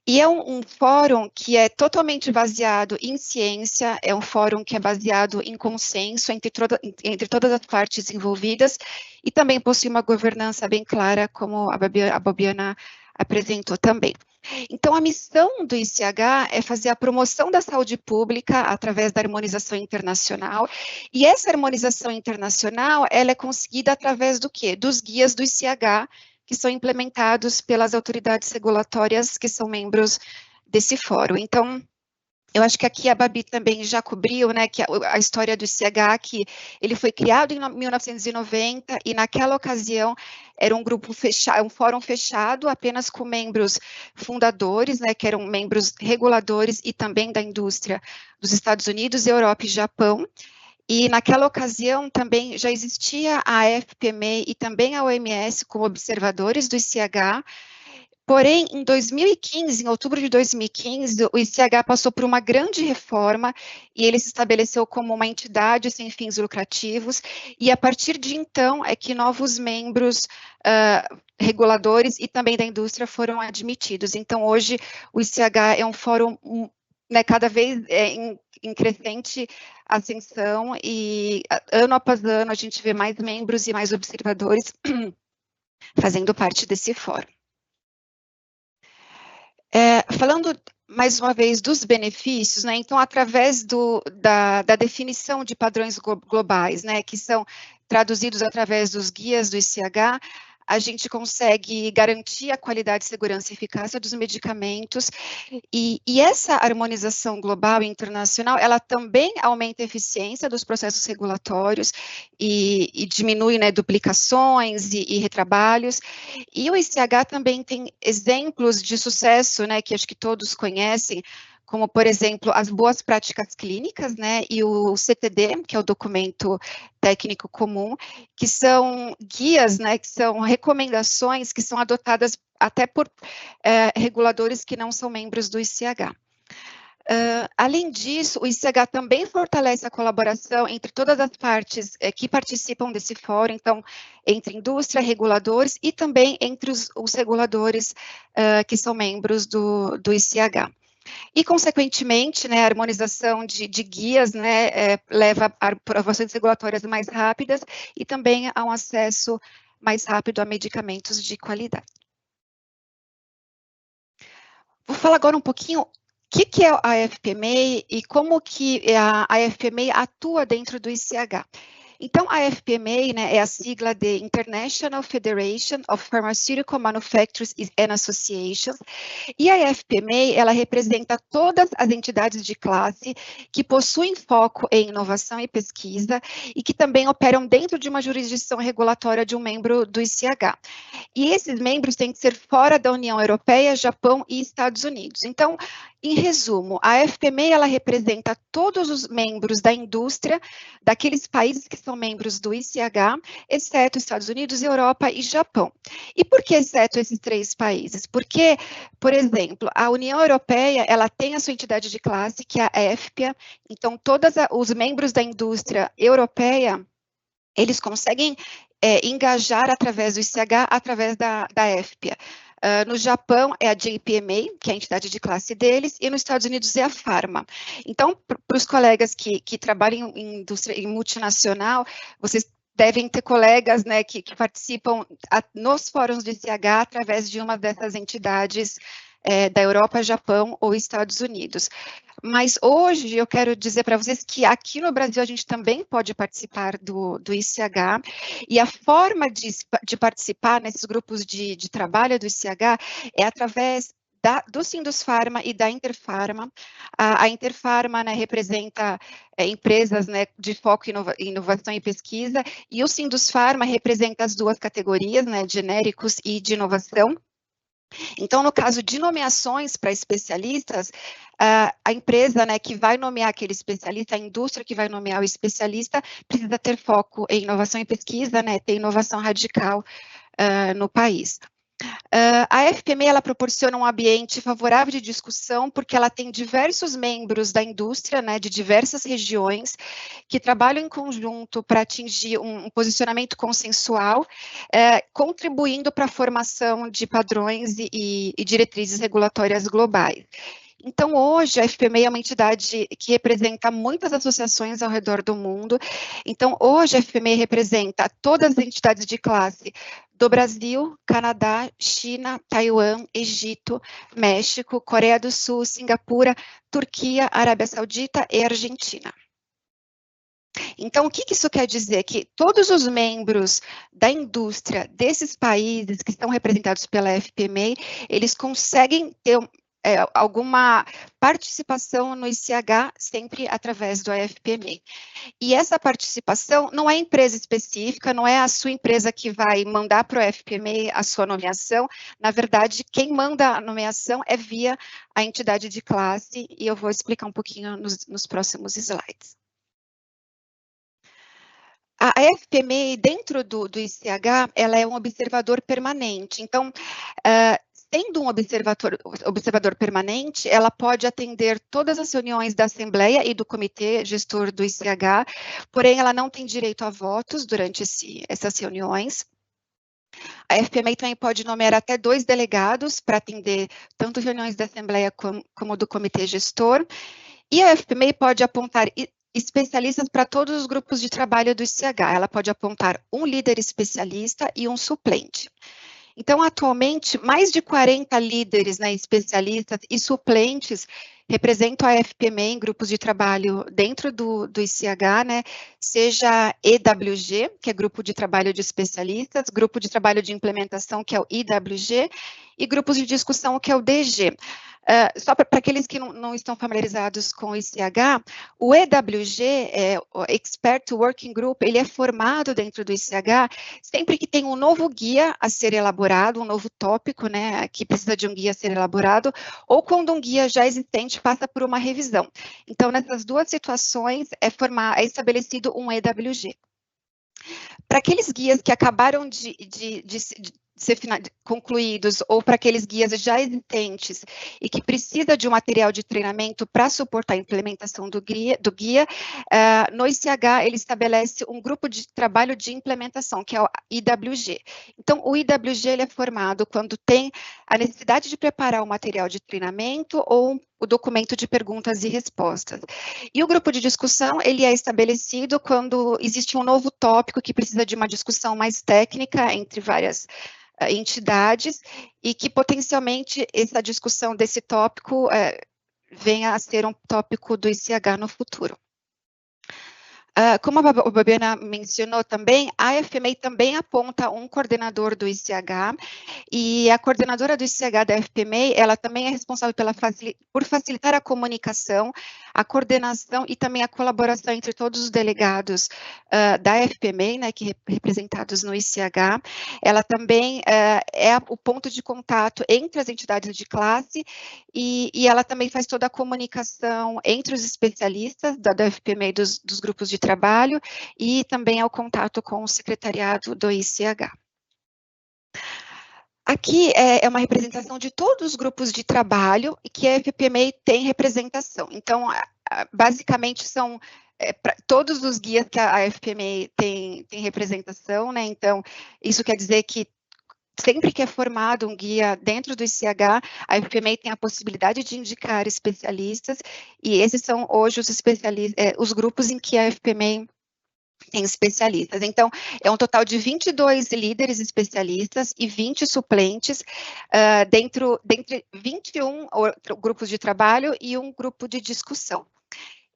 E é um fórum que é totalmente baseado em ciência, é um fórum que é baseado em consenso entre todas as partes envolvidas e também possui uma governança bem clara, como a Balbiana apresentou também. Então, a missão do ICH é fazer a promoção da saúde pública através da harmonização internacional, e essa harmonização internacional, ela é conseguida através do quê? Dos guias do ICH, que são implementados pelas autoridades regulatórias que são membros desse fórum. Então, eu acho que aqui a Babi também já cobriu, né, que a história do ICH, que ele foi criado em 1990 e naquela ocasião era um grupo fechado, um fórum fechado, apenas com membros fundadores, né, que eram membros reguladores e também da indústria dos Estados Unidos, Europa e Japão. E naquela ocasião também já existia a FPMA e também a OMS como observadores do ICH, Porém, em 2015, em outubro de 2015, o ICH passou por uma grande reforma e ele se estabeleceu como uma entidade sem fins lucrativos, e a partir de então é que novos membros reguladores e também da indústria foram admitidos. Então, hoje, o ICH é um fórum né, cada vez em crescente ascensão, e ano após ano a gente vê mais membros e mais observadores fazendo parte desse fórum. Falando mais uma vez dos benefícios, né, então, através da definição de padrões globais, né, que são traduzidos através dos guias do ICH, a gente consegue garantir a qualidade, segurança e eficácia dos medicamentos, e essa harmonização global e internacional, ela também aumenta a eficiência dos processos regulatórios e diminui, né, duplicações e retrabalhos, e o ICH também tem exemplos de sucesso, né, que acho que todos conhecem, como, por exemplo, as boas práticas clínicas, né, e o CTD, que é o documento técnico comum, que são guias, né, que são recomendações que são adotadas até por reguladores que não são membros do ICH. Além disso, o ICH também fortalece a colaboração entre todas as partes que participam desse fórum, então, entre indústria, reguladores e também entre os reguladores que são membros do ICH. E, consequentemente, né, a harmonização de guias, né, leva a aprovações regulatórias mais rápidas e também a um acesso mais rápido a medicamentos de qualidade. Vou falar agora um pouquinho o que é a FPMA e como que a FPMA atua dentro do ICH. Então, a FPMA, né, é a sigla de International Federation of Pharmaceutical Manufacturers and Associations, e a FPMA, ela representa todas as entidades de classe que possuem foco em inovação e pesquisa e que também operam dentro de uma jurisdição regulatória de um membro do ICH. E esses membros têm que ser fora da União Europeia, Japão e Estados Unidos. Então, em resumo, a FPMA, ela representa todos os membros da indústria daqueles países que são membros do ICH, exceto Estados Unidos, Europa e Japão. E por que exceto esses 3 países? Porque, por exemplo, a União Europeia, ela tem a sua entidade de classe, que é a EFPIA, então todos os membros da indústria europeia, eles conseguem engajar através do ICH, através da EFPIA. No Japão é a JPMA, que é a entidade de classe deles, e nos Estados Unidos é a Pharma. Então, para os colegas que trabalham em indústria em multinacional, vocês devem ter colegas, né, que participam nos fóruns do ICH através de uma dessas entidades da Europa, Japão ou Estados Unidos. Mas hoje eu quero dizer para vocês que aqui no Brasil a gente também pode participar do ICH, e a forma de participar nesses grupos de trabalho do ICH é através do Sindusfarma e da Interpharma. A Interpharma, né, representa empresas, né, de foco em inovação e pesquisa, e o Sindusfarma representa as duas categorias, né, genéricos e de inovação. Então, no caso de nomeações para especialistas, a empresa, né, que vai nomear aquele especialista, a indústria que vai nomear o especialista, precisa ter foco em inovação e pesquisa, né, ter inovação radical no país. A FPMA, ela proporciona um ambiente favorável de discussão, porque ela tem diversos membros da indústria, né, de diversas regiões, que trabalham em conjunto para atingir um posicionamento consensual, contribuindo para a formação de padrões e diretrizes regulatórias globais. Então, hoje, a FPMA é uma entidade que representa muitas associações ao redor do mundo. Então, hoje, a FPMA representa todas as entidades de classe do Brasil, Canadá, China, Taiwan, Egito, México, Coreia do Sul, Singapura, Turquia, Arábia Saudita e Argentina. Então, o que isso quer dizer? Que todos os membros da indústria desses países que estão representados pela FPMA, eles conseguem ter alguma participação no ICH, sempre através do AFPMA. E essa participação não é empresa específica, não é a sua empresa que vai mandar para o AFPMA a sua nomeação. Na verdade, quem manda a nomeação é via a entidade de classe, e eu vou explicar um pouquinho nos próximos slides. A FPMA, dentro do ICH, ela é um observador permanente. Então, sendo um observador permanente, ela pode atender todas as reuniões da Assembleia e do Comitê Gestor do ICH, porém ela não tem direito a votos durante essas reuniões. A FPMEI também pode nomear até 2 delegados para atender tanto reuniões da Assembleia como do Comitê Gestor, e a FPMEI pode apontar especialistas para todos os grupos de trabalho do ICH. Ela pode apontar um líder especialista e um suplente. Então, atualmente, mais de 40 líderes, né, especialistas e suplentes representam a FPMEI em grupos de trabalho dentro do ICH, né, seja EWG, que é Grupo de Trabalho de Especialistas, Grupo de Trabalho de Implementação, que é o IWG, e grupos de discussão, que é o DG. Só para aqueles que não estão familiarizados com o ICH, o EWG, o Expert Working Group, ele é formado dentro do ICH sempre que tem um novo guia a ser elaborado, um novo tópico, né, que precisa de um guia a ser elaborado, ou quando um guia já existente passa por uma revisão. Então, nessas 2 situações, é estabelecido um EWG. Para aqueles guias que acabaram de ser concluídos, ou para aqueles guias já existentes e que precisa de um material de treinamento para suportar a implementação do guia, no ICH ele estabelece um grupo de trabalho de implementação, que é o IWG. Então, o IWG ele é formado quando tem a necessidade de preparar o material de treinamento ou o documento de perguntas e respostas. E o grupo de discussão, ele é estabelecido quando existe um novo tópico que precisa de uma discussão mais técnica entre várias entidades e que potencialmente essa discussão desse tópico venha a ser um tópico do ICH no futuro. Como a Babiana mencionou também, a FPMEI também aponta um coordenador do ICH, e a coordenadora do ICH da FPMEI, ela também é responsável por facilitar a comunicação, a coordenação e também a colaboração entre todos os delegados da FPMEI, né, que representados no ICH. Ela também é o ponto de contato entre as entidades de classe, e ela também faz toda a comunicação entre os especialistas da FPMEI dos grupos de trabalho e também ao contato com o secretariado do ICH. Aqui é uma representação de todos os grupos de trabalho que a FPMEI tem representação. Então, basicamente, são todos os guias que a FPMEI tem representação, né? Então, isso quer dizer que sempre que é formado um guia dentro do ICH, a FPMEI tem a possibilidade de indicar especialistas, e esses são hoje os grupos em que a FPMEI tem especialistas. Então, é um total de 22 líderes especialistas e 20 suplentes, dentre 21 grupos de trabalho e um grupo de discussão.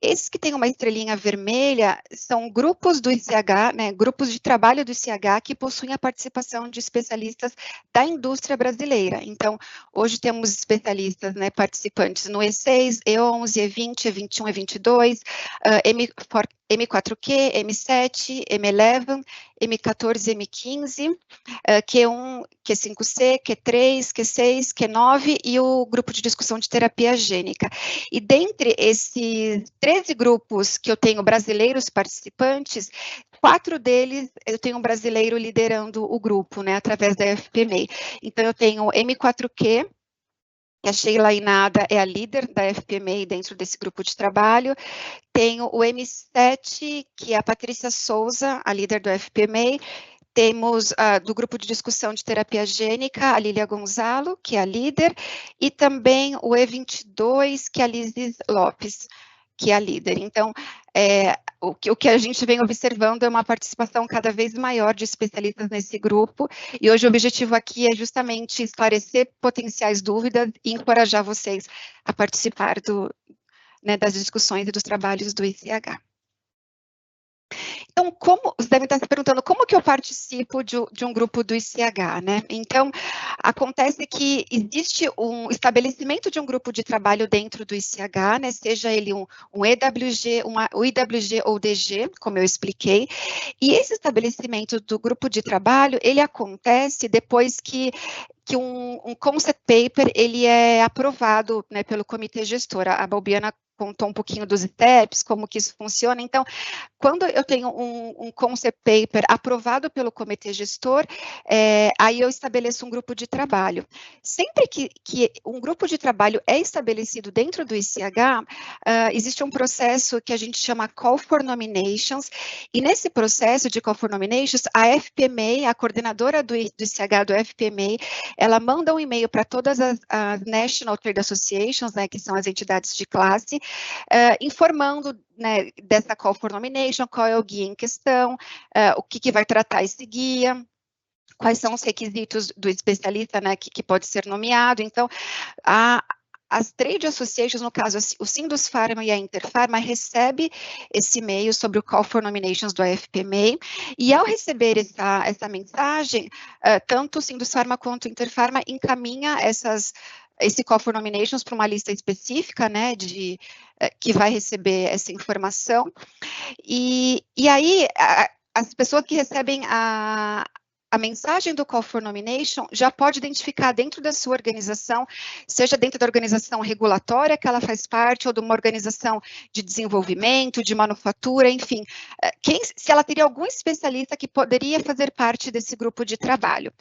Esses que têm uma estrelinha vermelha são grupos do ICH, né, grupos de trabalho do ICH que possuem a participação de especialistas da indústria brasileira. Então, hoje temos especialistas, né, participantes no E6, E11, E20, E21, E22, M4Q, M7, M11, M14, M15, Q1, Q5C, Q3, Q6, Q9 e o grupo de discussão de terapia gênica. E dentre esses 13 grupos que eu tenho brasileiros participantes, 4 deles eu tenho um brasileiro liderando o grupo, né, através da FPMEI. Então, eu tenho M4Q, a Sheila Inada é a líder da FPMEI dentro desse grupo de trabalho. Tenho o M7, que é a Patrícia Souza, a líder do FPMEI. Temos do grupo de discussão de terapia gênica, a Lília Gonzalo, que é a líder. E também o E22, que é a Lisis Lopes, que é a líder. Então, o que a gente vem observando é uma participação cada vez maior de especialistas nesse grupo, e hoje o objetivo aqui é justamente esclarecer potenciais dúvidas e encorajar vocês a participar das discussões e dos trabalhos do ICH. Então, vocês devem estar se perguntando como que eu participo de um grupo do ICH, né? Então, acontece que existe um estabelecimento de um grupo de trabalho dentro do ICH, né? Seja ele um EWG, o IWG ou DG, como eu expliquei, e esse estabelecimento do grupo de trabalho, ele acontece depois que que um concept paper, ele é aprovado, né, pelo comitê gestor. A Balbiana contou um pouquinho dos steps, como que isso funciona. Então, quando eu tenho um concept paper aprovado pelo comitê gestor, aí eu estabeleço um grupo de trabalho. Sempre que um grupo de trabalho é estabelecido dentro do ICH, existe um processo que a gente chama Call for Nominations, e nesse processo de Call for Nominations, a FPMA, a coordenadora do ICH do FPMA, ela manda um e-mail para todas as National Trade Associations, né, que são as entidades de classe, informando, né, dessa Call for Nomination, qual é o guia em questão, o que vai tratar esse guia, quais são os requisitos do especialista, né, que pode ser nomeado. Então, as trade associations, no caso, o Sindusfarma e a Interfarma, recebe esse e-mail sobre o Call for Nominations do AFPMA, e ao receber essa mensagem, tanto o Sindusfarma quanto o Interfarma encaminha esse Call for Nominations para uma lista específica, né, que vai receber essa informação, e aí as pessoas que recebem a mensagem do Call for Nomination já pode identificar dentro da sua organização, seja dentro da organização regulatória que ela faz parte, ou de uma organização de desenvolvimento, de manufatura, enfim, se ela teria algum especialista que poderia fazer parte desse grupo de trabalho.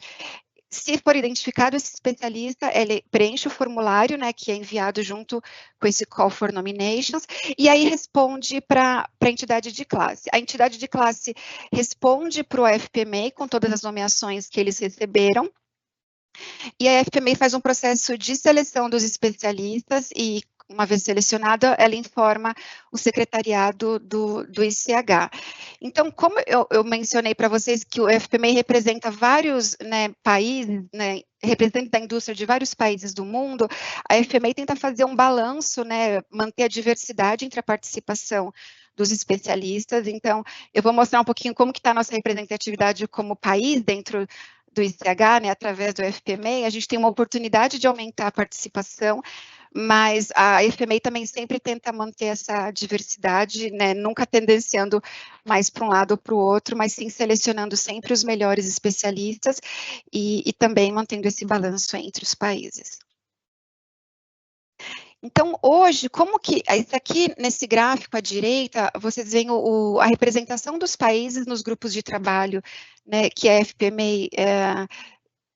Se for identificado esse especialista, ele preenche o formulário, né, que é enviado junto com esse Call for Nominations, e aí responde para a entidade de classe. A entidade de classe responde para o AFPMA com todas as nomeações que eles receberam, e a AFPMA faz um processo de seleção dos especialistas e, uma vez selecionada, ela informa o secretariado do ICH. Então, como eu mencionei para vocês que o FPMA representa vários, né, países, né, representantes da indústria de vários países do mundo, a FPMA tenta fazer um balanço, né, manter a diversidade entre a participação dos especialistas. Então, eu vou mostrar um pouquinho como que está a nossa representatividade como país dentro do ICH, né, através do FPMA. A gente tem uma oportunidade de aumentar a participação, mas a FPMA também sempre tenta manter essa diversidade, né, nunca tendenciando mais para um lado ou para o outro, mas sim selecionando sempre os melhores especialistas e também mantendo esse balanço entre os países. Então, hoje, como que, isso aqui, nesse gráfico à direita, vocês veem a representação dos países nos grupos de trabalho, né, que a FPMA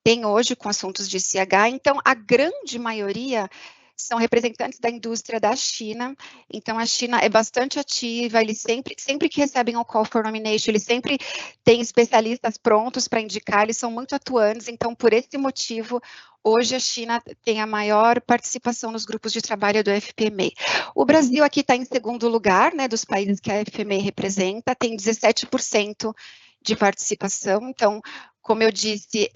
tem hoje com assuntos de ICH. Então, a grande maioria são representantes da indústria da China. Então, a China é bastante ativa, eles sempre que recebem o Call for Nomination, eles sempre têm especialistas prontos para indicar, eles são muito atuantes. Então, por esse motivo, hoje a China tem a maior participação nos grupos de trabalho do FPMA. O Brasil aqui está em segundo lugar, né, dos países que a FPMA representa, tem 17% de participação. Então, como eu disse,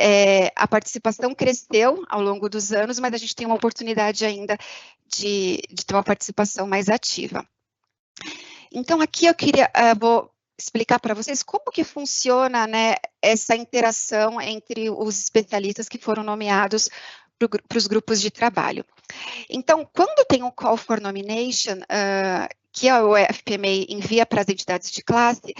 a participação cresceu ao longo dos anos, mas a gente tem uma oportunidade ainda de ter uma participação mais ativa. Então, aqui eu vou explicar para vocês como que funciona, né, essa interação entre os especialistas que foram nomeados para os grupos de trabalho. Então, quando tem um Call for Nomination, que o FPMA envia para as entidades de classe,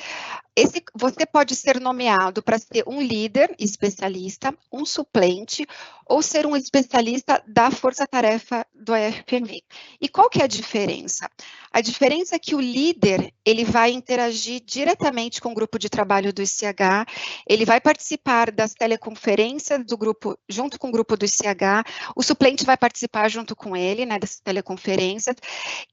você pode ser nomeado para ser um líder especialista, um suplente, ou ser um especialista da força-tarefa do FPMA. E qual que é a diferença? A diferença é que o líder, ele vai interagir diretamente com o grupo de trabalho do ICH, ele vai participar das teleconferências do grupo, junto com o grupo do ICH, o suplente vai participar junto com ele, né, dessas teleconferências,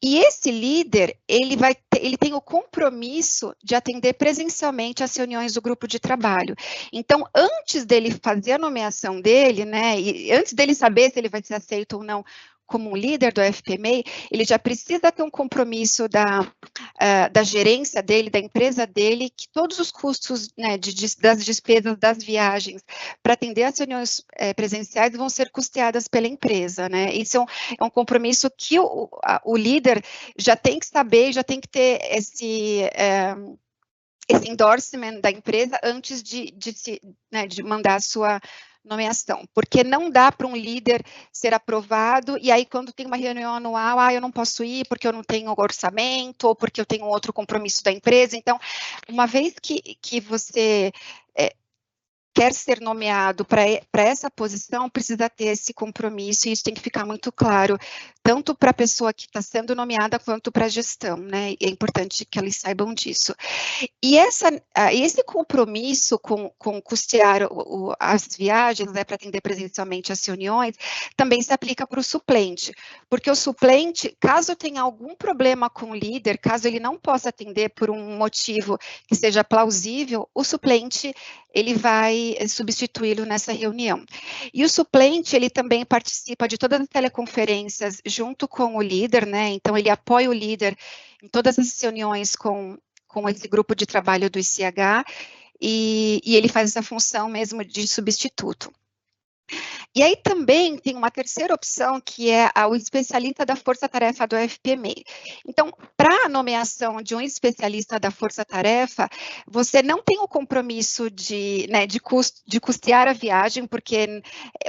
e esse líder, ele tem o compromisso de atender presencialmente às reuniões do grupo de trabalho. Então, antes dele fazer a nomeação dele, né, e antes dele saber se ele vai ser aceito ou não como um líder do FPMA, ele já precisa ter um compromisso da gerência dele, da empresa dele, que todos os custos, né, das despesas das viagens para atender as reuniões presenciais vão ser custeadas pela empresa, né? Isso é um compromisso que o líder já tem que saber, já tem que ter esse endorsement da empresa antes de mandar a sua nomeação, porque não dá para um líder ser aprovado, e aí quando tem uma reunião anual, eu não posso ir porque eu não tenho orçamento, ou porque eu tenho outro compromisso da empresa. Então, uma vez que você quer ser nomeado para essa posição precisa ter esse compromisso, e isso tem que ficar muito claro, tanto para a pessoa que está sendo nomeada, quanto para a gestão, né? E é importante que eles saibam disso. E esse compromisso com custear as viagens, né, para atender presencialmente as reuniões, também se aplica para o suplente, porque o suplente, caso tenha algum problema com o líder, caso ele não possa atender por um motivo que seja plausível, o suplente, ele vai substituí-lo nessa reunião. E o suplente, ele também participa de todas as teleconferências junto com o líder, né? Então, ele apoia o líder em todas as reuniões com esse grupo de trabalho do ICH, e ele faz essa função mesmo de substituto. E aí também tem uma terceira opção, que é o especialista da força-tarefa do FPME. Então, para a nomeação de um especialista da força-tarefa, você não tem o compromisso de custear a viagem, porque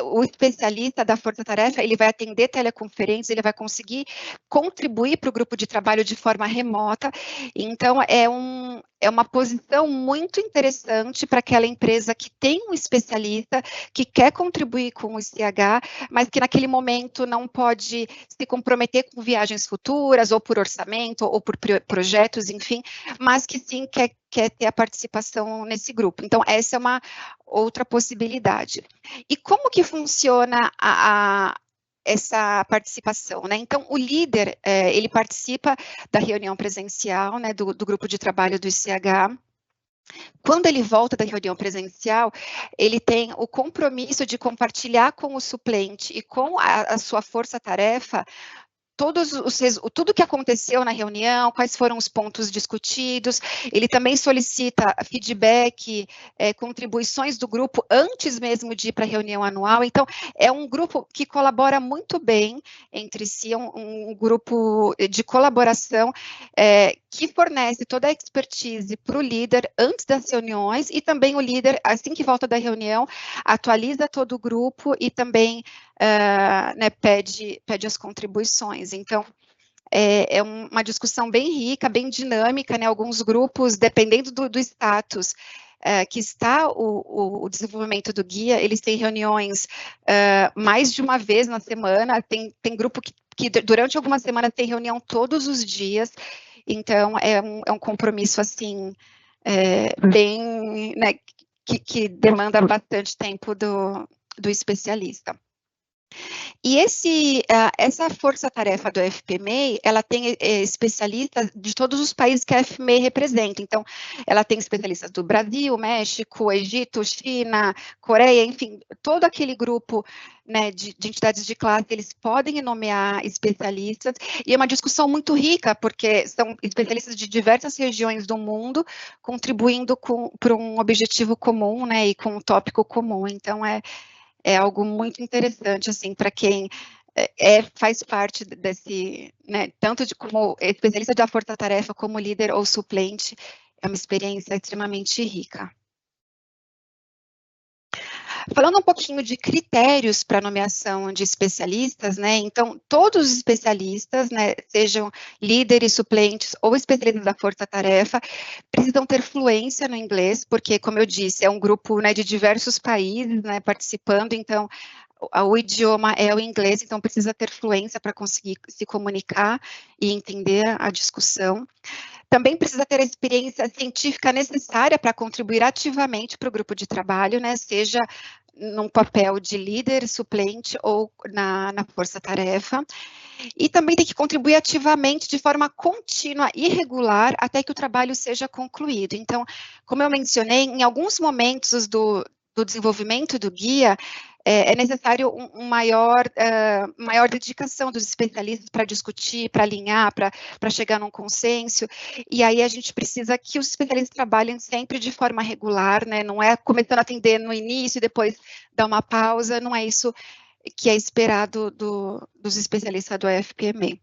o especialista da força-tarefa, ele vai atender teleconferências, ele vai conseguir contribuir para o grupo de trabalho de forma remota. Então, é uma posição muito interessante para aquela empresa que tem um especialista, que quer contribuir com o ICH, mas que naquele momento não pode se comprometer com viagens futuras, ou por orçamento, ou por projetos, enfim, mas que sim quer ter a participação nesse grupo. Então, essa é uma outra possibilidade. E como que funciona essa participação, né? Então, o líder, ele participa da reunião presencial, né, do grupo de trabalho do ICH. Quando ele volta da reunião presencial, ele tem o compromisso de compartilhar com o suplente e com a sua força-tarefa tudo que aconteceu na reunião, quais foram os pontos discutidos. Ele também solicita feedback, contribuições do grupo antes mesmo de ir para a reunião anual. Então, é um grupo que colabora muito bem entre si, um grupo de colaboração que fornece toda a expertise para o líder antes das reuniões, e também o líder, assim que volta da reunião, atualiza todo o grupo e também pede as contribuições. Então, é uma discussão bem rica, bem dinâmica, né? Alguns grupos, dependendo do status que está o desenvolvimento do guia, eles têm reuniões mais de uma vez na semana, tem grupo que durante algumas semanas tem reunião todos os dias. Então, é um compromisso, assim, bem, né, que demanda bastante tempo do especialista. E essa força-tarefa do FPME, ela tem especialistas de todos os países que a FPME representa. Então, ela tem especialistas do Brasil, México, Egito, China, Coreia, enfim, todo aquele grupo, né, de entidades de classe, eles podem nomear especialistas, e é uma discussão muito rica, porque são especialistas de diversas regiões do mundo, contribuindo para um objetivo comum, né, e com um tópico comum. Então, é algo muito interessante, assim, para quem faz parte desse, né, tanto como especialista da força-tarefa, como líder ou suplente, é uma experiência extremamente rica. Falando um pouquinho de critérios para nomeação de especialistas, né, então, todos os especialistas, né, sejam líderes, suplentes ou especialistas da força-tarefa, precisam ter fluência no inglês, porque, como eu disse, é um grupo, né, de diversos países, né, participando, então, o idioma é o inglês, então precisa ter fluência para conseguir se comunicar e entender a discussão. Também precisa ter a experiência científica necessária para contribuir ativamente para o grupo de trabalho, né, seja num papel de líder, suplente ou na força-tarefa. E também tem que contribuir ativamente de forma contínua e regular até que o trabalho seja concluído. Então, como eu mencionei, em alguns momentos do desenvolvimento do guia, é necessário maior dedicação dos especialistas para discutir, para alinhar, para chegar num consenso, e aí a gente precisa que os especialistas trabalhem sempre de forma regular, né? Não é começando a atender no início e depois dar uma pausa, não é isso que é esperado dos especialistas do FPME.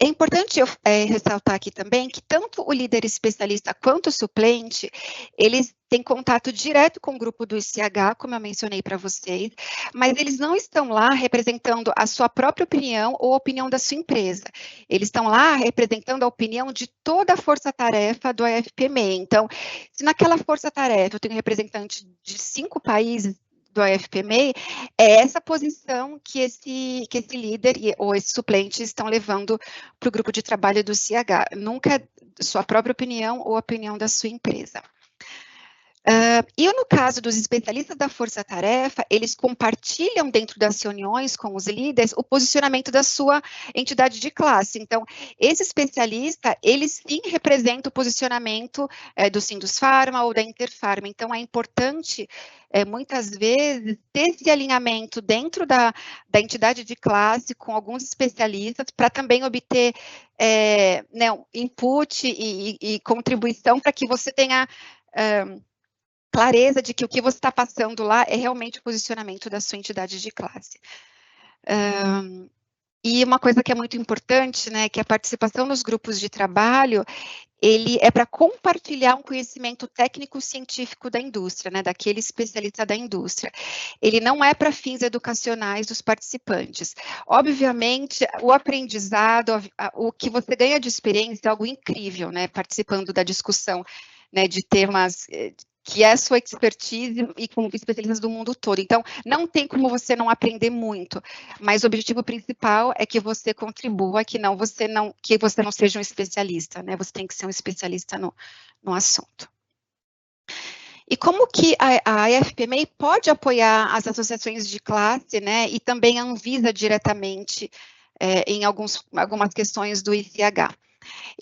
É importante eu ressaltar aqui também que tanto o líder especialista quanto o suplente, eles têm contato direto com o grupo do ICH, como eu mencionei para vocês, mas eles não estão lá representando a sua própria opinião ou a opinião da sua empresa. Eles estão lá representando a opinião de toda a força-tarefa do AFP-MEI. Então, se naquela força-tarefa eu tenho representante de 5 países do AFP-MEI, é essa posição que esse líder ou esse suplente estão levando para o grupo de trabalho do CH, nunca sua própria opinião ou a opinião da sua empresa. E no caso dos especialistas da força-tarefa, eles compartilham dentro das reuniões com os líderes o posicionamento da sua entidade de classe. Então, esse especialista, ele sim representa o posicionamento do Sindusfarma ou da Interfarma. Então, é importante, muitas vezes, ter esse alinhamento dentro da entidade de classe com alguns especialistas para também obter input e contribuição para que você tenha clareza de que o que você está passando lá é realmente o posicionamento da sua entidade de classe. E uma coisa que é muito importante, né, que a participação nos grupos de trabalho, ele é para compartilhar um conhecimento técnico-científico da indústria, né, daquele especialista da indústria. Ele não é para fins educacionais dos participantes. Obviamente, o aprendizado, o que você ganha de experiência é algo incrível, né, participando da discussão, né, de temas que é a sua expertise e com especialistas do mundo todo. Então, não tem como você não aprender muito, mas o objetivo principal é que você contribua, que você não seja um especialista, né? Você tem que ser um especialista no assunto. E como que a AFP-MEI pode apoiar as associações de classe, né? E também a Anvisa diretamente em algumas questões do ICH.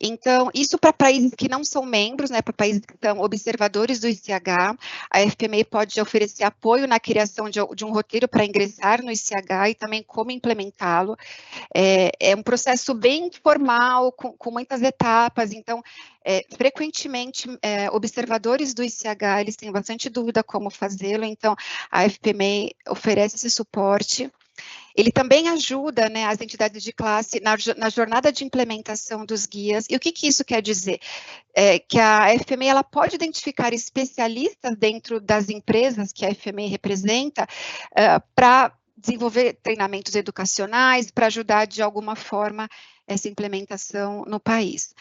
Então, isso para países que não são membros, né, para países que são observadores do ICH, a AFP-MEI pode oferecer apoio na criação de um roteiro para ingressar no ICH e também como implementá-lo. É um processo bem formal, com muitas etapas, então, frequentemente, observadores do ICH, eles têm bastante dúvida como fazê-lo, então, a AFP-MEI oferece esse suporte. Ele também ajuda, né, as entidades de classe na jornada de implementação dos guias. E o que isso quer dizer? Que a AFP-MEI ela pode identificar especialistas dentro das empresas que a AFP-MEI representa para desenvolver treinamentos educacionais, para ajudar de alguma forma essa implementação no país.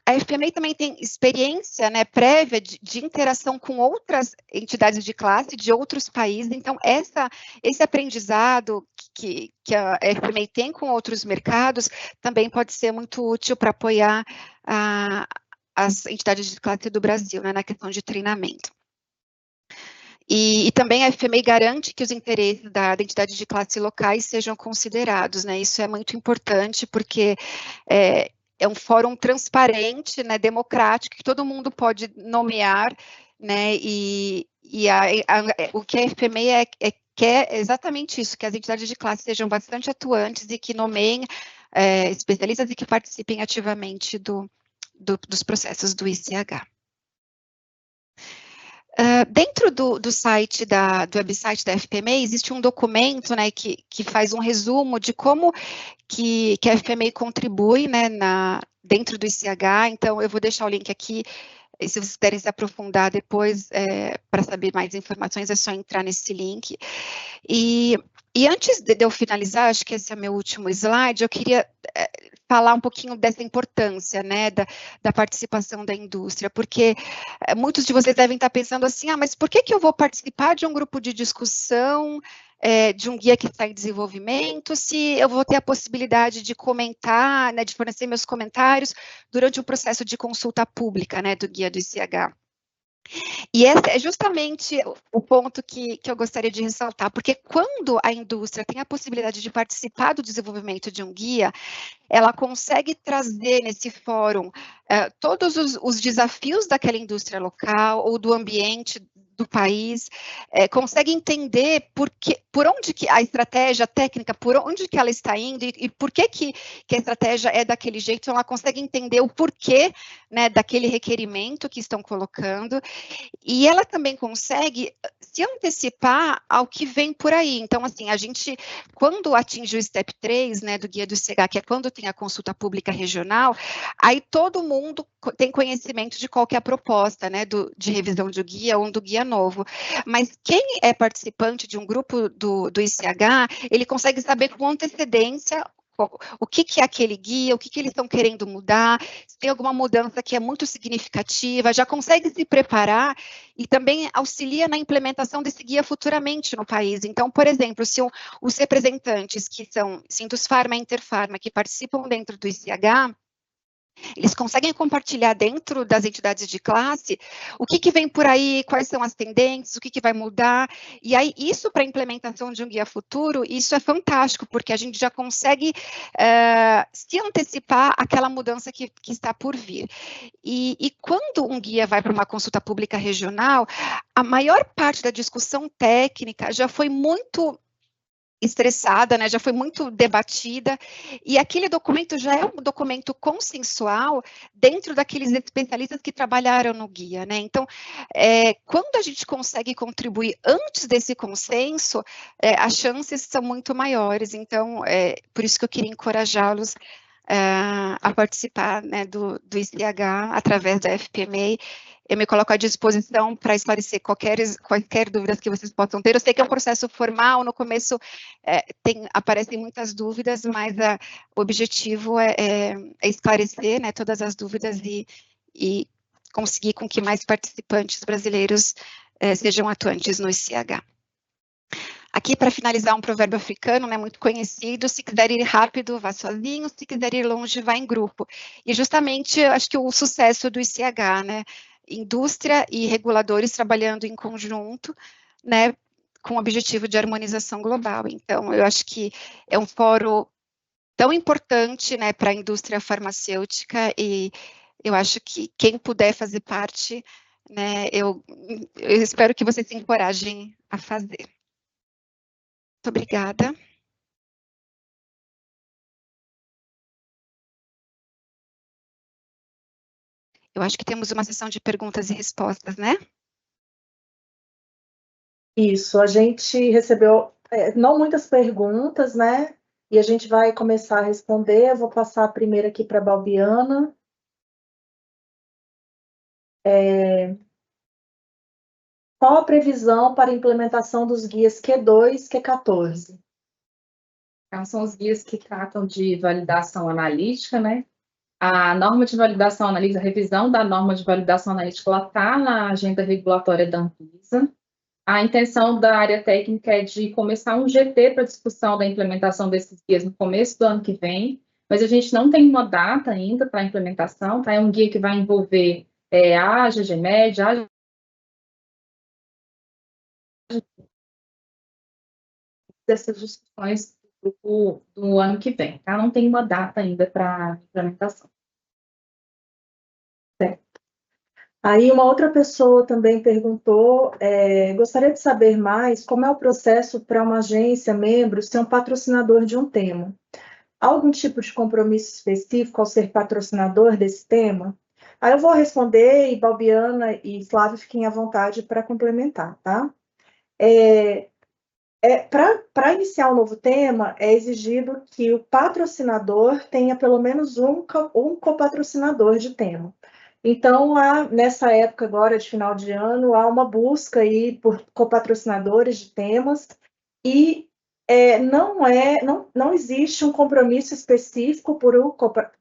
A AFP-MEI também tem experiência, né, prévia de interação com outras entidades de classe de outros países, então esse aprendizado que a AFP-MEI tem com outros mercados também pode ser muito útil para apoiar as entidades de classe do Brasil, né, na questão de treinamento. E também a AFP-MEI garante que os interesses da entidade de classe locais sejam considerados, né, isso é muito importante porque é um fórum transparente, né, democrático, que todo mundo pode nomear, né, o que a AFP-MEI quer exatamente isso, que as entidades de classe sejam bastante atuantes e que nomeiem especialistas e que participem ativamente dos processos do ICH. Dentro do site, do website da AFP-MEI, existe um documento, né, que faz um resumo de como que a AFP-MEI contribui, né, dentro do ICH, então eu vou deixar o link aqui, e se vocês quiserem se aprofundar depois, para saber mais informações, é só entrar nesse link. E antes de eu finalizar, acho que esse é meu último slide, eu queria falar um pouquinho dessa importância, né, da participação da indústria, porque muitos de vocês devem estar pensando assim, mas por que eu vou participar de um grupo de discussão, de um guia que está em desenvolvimento, se eu vou ter a possibilidade de comentar, né, de fornecer meus comentários durante o processo de consulta pública, né, do guia do ICH. E esse é justamente o ponto que eu gostaria de ressaltar, porque quando a indústria tem a possibilidade de participar do desenvolvimento de um guia, ela consegue trazer nesse fórum todos os desafios daquela indústria local ou do ambiente do país, consegue entender por onde que a estratégia técnica, por onde que ela está indo e por que a estratégia é daquele jeito, então ela consegue entender o porquê, né, daquele requerimento que estão colocando, e ela também consegue se antecipar ao que vem por aí. Então, assim, a gente, quando atinge o step 3, né, do Guia do ICH, que é quando tem a consulta pública regional, aí todo mundo tem conhecimento de qual que é a proposta, né, de revisão do guia ou do guia novo. Mas quem é participante de um grupo do ICH, ele consegue saber com antecedência o que é aquele guia, o que eles estão querendo mudar, se tem alguma mudança que é muito significativa, já consegue se preparar e também auxilia na implementação desse guia futuramente no país. Então, por exemplo, se os representantes que são Sindusfarma e Interfarma, que participam dentro do ICH, eles conseguem compartilhar dentro das entidades de classe o que vem por aí, quais são as tendências, o que vai mudar, e aí isso para a implementação de um guia futuro, isso é fantástico, porque a gente já consegue se antecipar àquela mudança que está por vir. E quando um guia vai para uma consulta pública regional, a maior parte da discussão técnica já foi muito estressada, né, já foi muito debatida, e aquele documento já é um documento consensual dentro daqueles especialistas que trabalharam no guia, né, então, quando a gente consegue contribuir antes desse consenso, as chances são muito maiores, então, por isso que eu queria encorajá-los a participar, né, do ICH através da FPMA. Eu me coloco à disposição para esclarecer qualquer dúvidas que vocês possam ter. Eu sei que é um processo formal, no começo aparecem muitas dúvidas, mas o objetivo é esclarecer, né, todas as dúvidas e conseguir com que mais participantes brasileiros sejam atuantes no ICH. Aqui, para finalizar, um provérbio africano, né, muito conhecido: se quiser ir rápido, vá sozinho, se quiser ir longe, vá em grupo. E justamente, acho que o sucesso do ICH, né, indústria e reguladores trabalhando em conjunto, né, com o objetivo de harmonização global. Então, eu acho que é um fórum tão importante, né, para a indústria farmacêutica, e eu acho que quem puder fazer parte, né, eu espero que vocês se encorajem a fazer. Muito obrigada. Eu acho que temos uma sessão de perguntas e respostas, né? Isso, a gente recebeu não muitas perguntas, né? E a gente vai começar a responder. Eu vou passar a primeira aqui para a Balbiana. Qual a previsão para a implementação dos guias Q2 e Q14? Então, são os guias que tratam de validação analítica, né? A norma de validação analítica, a revisão da norma de validação analítica, ela está na agenda regulatória da Anvisa. A intenção da área técnica é de começar um GT para discussão da implementação desses guias no começo do ano que vem, mas a gente não tem uma data ainda para a implementação, tá? É um guia que vai envolver a GGMED, dessas discussões do ano que vem, tá? Não tem uma data ainda para a implementação. Certo. Aí uma outra pessoa também perguntou, gostaria de saber mais como é o processo para uma agência, membro, ser um patrocinador de um tema. Há algum tipo de compromisso específico ao ser patrocinador desse tema? Aí eu vou responder, e Balbiana e Flávio fiquem à vontade para complementar, tá? Para iniciar um novo tema, é exigido que o patrocinador tenha pelo menos um copatrocinador de tema. Então, nessa época agora de final de ano, há uma busca aí por copatrocinadores de temas e não existe um compromisso específico por um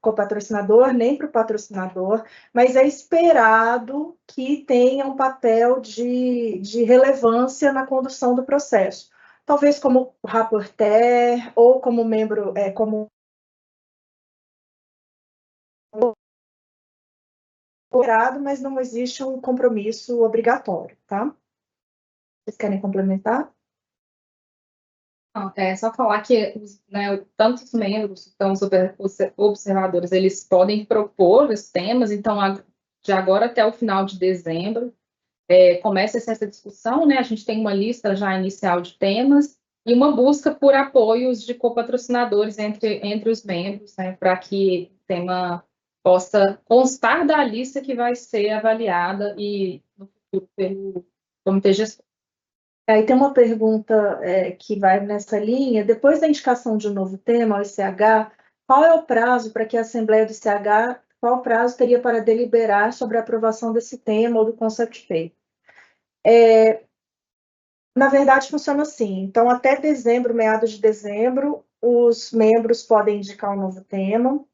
copatrocinador, nem para o patrocinador, mas é esperado que tenha um papel de relevância na condução do processo. Talvez como rapporteur ou como membro, como mas não existe um compromisso obrigatório, tá? Vocês querem complementar? Não, é só falar que tanto os membros, então os observadores, eles podem propor os temas, então de agora até o final de dezembro, começa essa discussão, né? A gente tem uma lista já inicial de temas e uma busca por apoios de copatrocinadores entre os membros, né? Para que o tema possa constar da lista que vai ser avaliada e no futuro pelo comitê gestor. Aí tem uma pergunta que vai nessa linha. Depois da indicação de um novo tema, o ICH, qual é o prazo para que a Assembleia do ICH, qual prazo teria para deliberar sobre a aprovação desse tema ou do concept paper? Na verdade, funciona assim. Então, até dezembro, meados de dezembro, os membros podem indicar um novo tema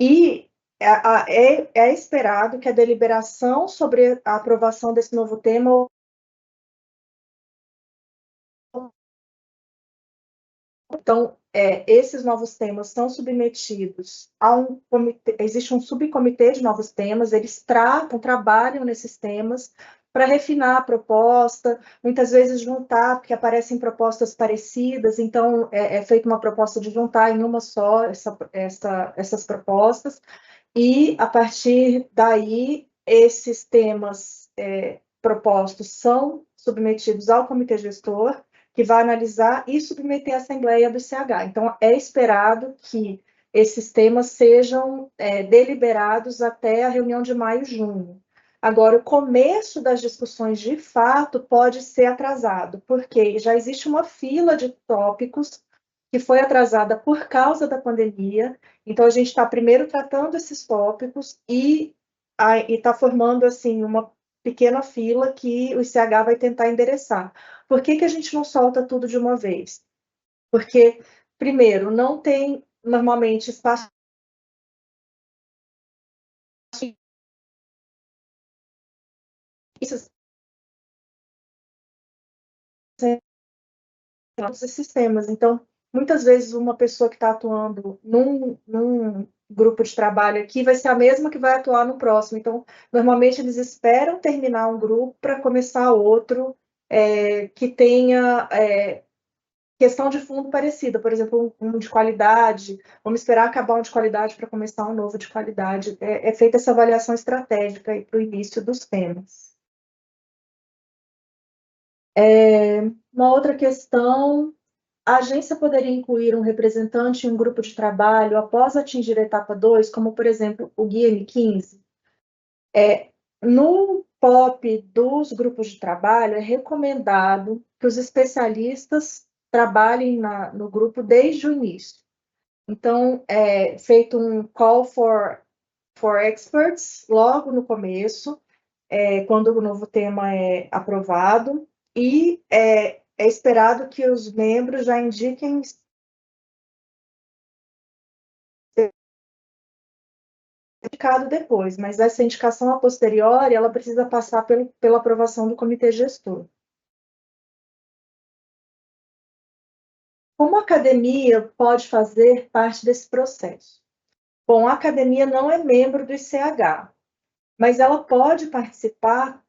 e é esperado que a deliberação sobre a aprovação desse novo tema. Então, esses novos temas são submetidos a um comitê, existe um subcomitê de novos temas, eles trabalham nesses temas para refinar a proposta, muitas vezes juntar, porque aparecem propostas parecidas, então é feita uma proposta de juntar em uma só essas propostas, e a partir daí, esses temas propostos são submetidos ao comitê gestor, que vai analisar e submeter à Assembleia do ICH. Então, é esperado que esses temas sejam deliberados até a reunião de maio e junho. Agora, o começo das discussões, de fato, pode ser atrasado, porque já existe uma fila de tópicos que foi atrasada por causa da pandemia. Então, a gente está primeiro tratando esses tópicos e está formando, assim, uma pequena fila que o ICH vai tentar endereçar. Por que a gente não solta tudo de uma vez? Porque, primeiro, não tem normalmente espaço esses temas. Então, muitas vezes uma pessoa que está atuando num grupo de trabalho aqui vai ser a mesma que vai atuar no próximo. Então, normalmente eles esperam terminar um grupo para começar outro que tenha questão de fundo parecida, por exemplo, um de qualidade, vamos esperar acabar um de qualidade para começar um novo de qualidade. É feita essa avaliação estratégica para o início dos temas. Uma outra questão, a agência poderia incluir um representante em um grupo de trabalho após atingir a etapa 2, como, por exemplo, o Guia M15? No POP dos grupos de trabalho, é recomendado que os especialistas trabalhem no grupo desde o início. Então, é feito um call for experts logo no começo, quando o novo tema é aprovado, e é esperado que os membros já indiquem indicado depois, mas essa indicação a posteriori, ela precisa passar pela aprovação do comitê gestor. Como a academia pode fazer parte desse processo? Bom, a academia não é membro do ICH, mas ela pode participar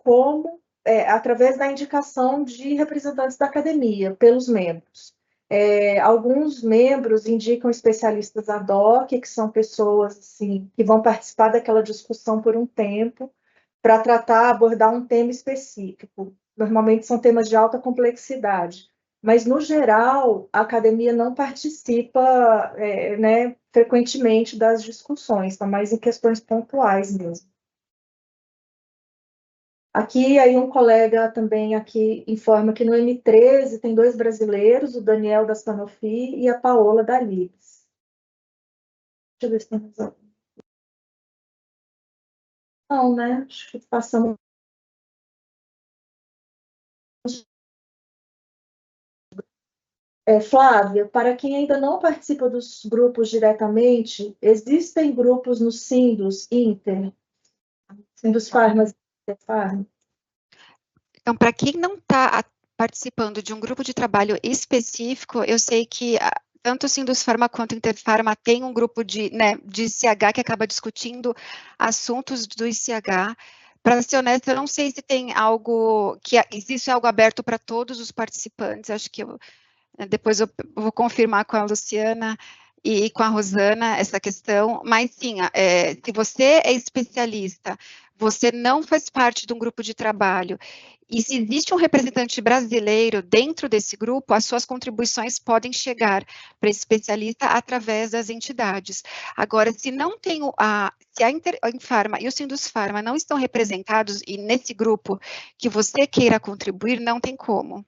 através da indicação de representantes da academia, pelos membros. Alguns membros indicam especialistas ad hoc, que são pessoas assim, que vão participar daquela discussão por um tempo, para abordar um tema específico. Normalmente são temas de alta complexidade, mas, no geral, a academia não participa frequentemente das discussões, está mais em questões pontuais mesmo. Aqui, aí um colega também aqui informa que no M13 tem 2 brasileiros, o Daniel da Sanofi e a Paola da Libs. Deixa eu ver se tem mais algum. Não, né? Acho que passamos. Flávia, para quem ainda não participa dos grupos diretamente, existem grupos no Sindus Inter, Sindus Farmas Interfarma? Então, para quem não está participando de um grupo de trabalho específico, eu sei que tanto o Sindus Farma quanto o Interfarma tem um grupo de ICH que acaba discutindo assuntos do ICH. Para ser honesta, eu não sei se tem algo, existe algo aberto para todos os participantes, acho que depois eu vou confirmar com a Luciana e com a Rosana essa questão, mas sim, se você é especialista, você não faz parte de um grupo de trabalho, e se existe um representante brasileiro dentro desse grupo, as suas contribuições podem chegar para esse especialista através das entidades. Agora, se não tem se a Infarma e o Sindusfarma não estão representados, e nesse grupo que você queira contribuir, não tem como.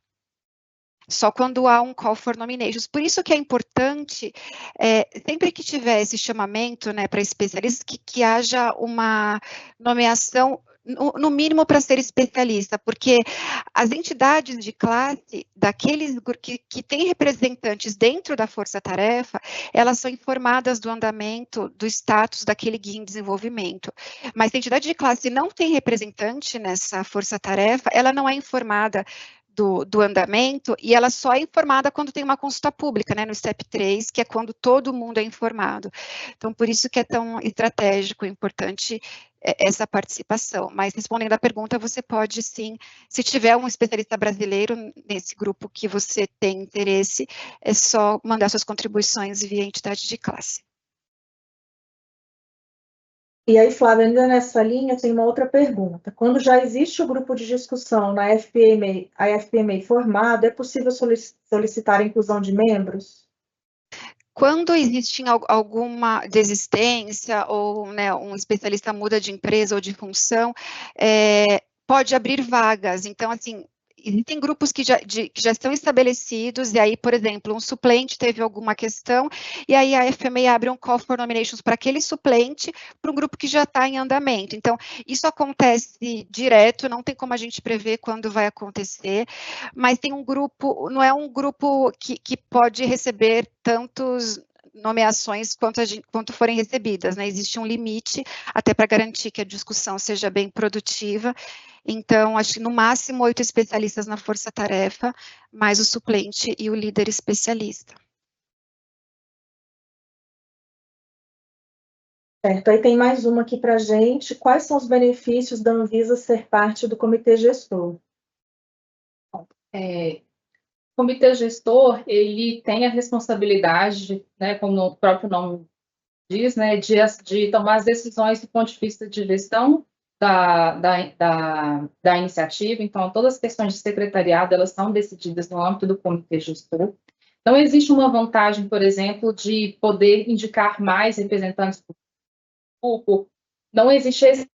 Só quando há um call for nominations. Por isso que é importante, sempre que tiver esse chamamento, né, para especialistas, que haja uma nomeação, no mínimo para ser especialista, porque as entidades de classe, daqueles que têm representantes dentro da força-tarefa, elas são informadas do andamento, do status daquele guia em desenvolvimento. Mas se a entidade de classe não tem representante nessa força-tarefa, ela não é informada do andamento, e ela só é informada quando tem uma consulta pública, né, no STEP 3, que é quando todo mundo é informado. Então, por isso que é tão estratégico e importante essa participação. Mas, respondendo à pergunta, você pode, sim, se tiver um especialista brasileiro nesse grupo que você tem interesse, é só mandar suas contribuições via entidade de classe. E aí, Flávia, ainda nessa linha, tem uma outra pergunta. Quando já existe o grupo de discussão na FPMA, a FPMA formado, é possível solicitar a inclusão de membros? Quando existe alguma desistência ou, né, um especialista muda de empresa ou de função, pode abrir vagas. Então, assim, existem grupos que já estão estabelecidos, e aí, por exemplo, um suplente teve alguma questão, e aí a FMA abre um call for nominations para aquele suplente, para um grupo que já está em andamento. Então, isso acontece direto, não tem como a gente prever quando vai acontecer, mas tem um grupo, não é um grupo que pode receber tantos nomeações quanto forem recebidas, né? Existe um limite, até para garantir que a discussão seja bem produtiva. Então, acho que no máximo 8 especialistas na força-tarefa, mais o suplente e o líder especialista. Certo, aí tem mais uma aqui para a gente. Quais são os benefícios da Anvisa ser parte do comitê gestor? O comitê gestor, ele tem a responsabilidade, né, como o próprio nome diz, né, de tomar as decisões do ponto de vista de gestão da iniciativa. Então, todas as questões de secretariado, elas são decididas no âmbito do comitê gestor. Não existe uma vantagem, por exemplo, de poder indicar mais representantes do grupo. Não existe esse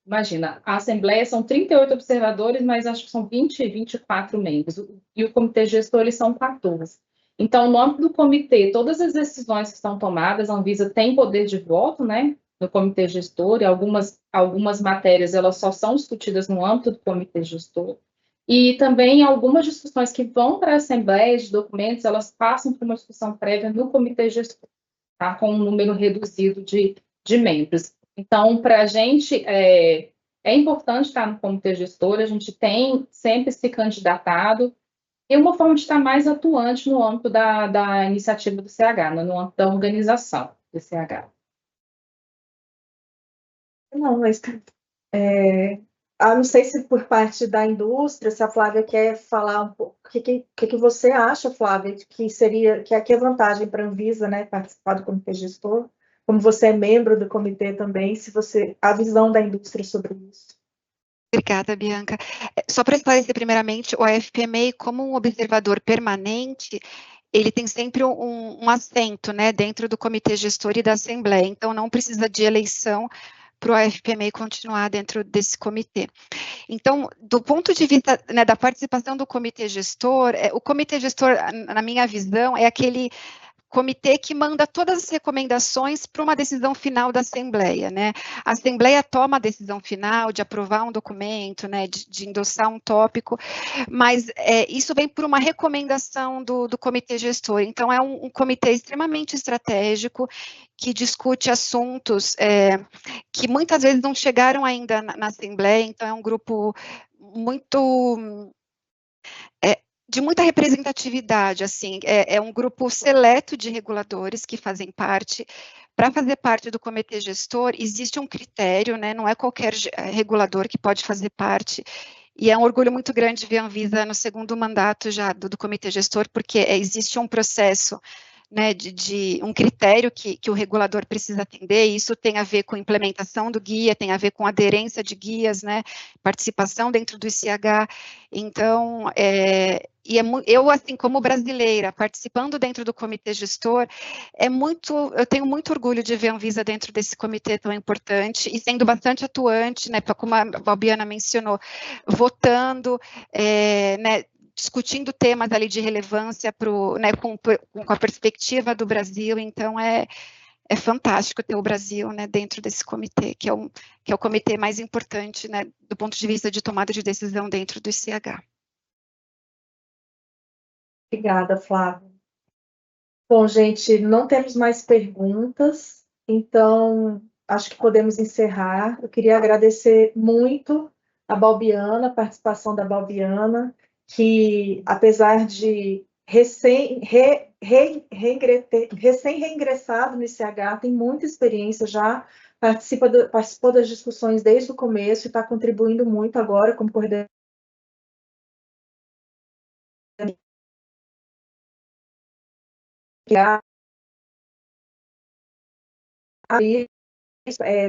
imagina, a Assembleia são 38 observadores, mas acho que são 24 membros, e o comitê gestor, eles são 14. Então, no âmbito do comitê, todas as decisões que são tomadas, a Anvisa tem poder de voto, né, no comitê gestor, e algumas matérias, elas só são discutidas no âmbito do comitê gestor, e também algumas discussões que vão para a Assembleia de documentos, elas passam por uma discussão prévia no comitê gestor, tá, com um número reduzido de membros. Então, para a gente, é importante estar no comitê gestor, a gente tem sempre se candidatado, e uma forma de estar mais atuante no âmbito da iniciativa do CH, no âmbito da organização do CH. Não, mas não sei se por parte da indústria, se a Flávia quer falar um pouco. O que você acha, Flávia, que é vantagem para a Anvisa, né, participar do comitê gestor? Como você é membro do comitê também, a visão da indústria sobre isso. Obrigada, Bianca. Só para esclarecer primeiramente, o AFPMA, como um observador permanente, ele tem sempre um assento, né, dentro do comitê gestor e da Assembleia, então não precisa de eleição para o AFPMA continuar dentro desse comitê. Então, do ponto de vista, né, da participação do comitê gestor, o comitê gestor, na minha visão, é aquele comitê que manda todas as recomendações para uma decisão final da Assembleia, né? A Assembleia toma a decisão final de aprovar um documento, né, de endossar um tópico, mas isso vem por uma recomendação do comitê gestor. Então, é um comitê extremamente estratégico que discute assuntos que muitas vezes não chegaram ainda na Assembleia, então é um grupo de muita representatividade, assim, é um grupo seleto de reguladores que fazem parte. Para fazer parte do comitê gestor, existe um critério, né, não é qualquer regulador que pode fazer parte, e é um orgulho muito grande ver a Anvisa no segundo mandato já do comitê gestor, porque existe um processo né, de um critério que o regulador precisa atender, e isso tem a ver com implementação do guia, tem a ver com aderência de guias, né, participação dentro do ICH. Então, eu, assim, como brasileira, participando dentro do comitê gestor, eu tenho muito orgulho de ver a Anvisa dentro desse comitê tão importante, e sendo bastante atuante, né, como a Balbiana mencionou, votando, né, discutindo temas ali de relevância né, com a perspectiva do Brasil. Então é fantástico ter o Brasil, né, dentro desse comitê, que é o comitê mais importante, né, do ponto de vista de tomada de decisão dentro do ICH. Obrigada, Flávia. Bom, gente, não temos mais perguntas, então acho que podemos encerrar. Eu queria agradecer muito a Balbiana, a participação da Balbiana, que apesar de recém-reingressado no ICH, tem muita experiência já, participou das discussões desde o começo e está contribuindo muito agora como coordenadora.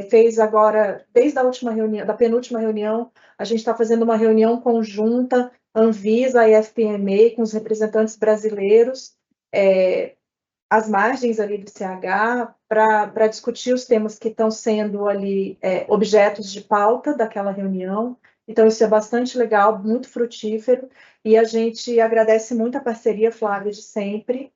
Fez agora, desde a última reunião, da penúltima reunião, a gente está fazendo uma reunião conjunta, Anvisa e FPME, com os representantes brasileiros, às margens ali do CH, para discutir os temas que estão sendo ali objetos de pauta daquela reunião. Então, isso é bastante legal, muito frutífero, e a gente agradece muito a parceria, Flávia, de sempre.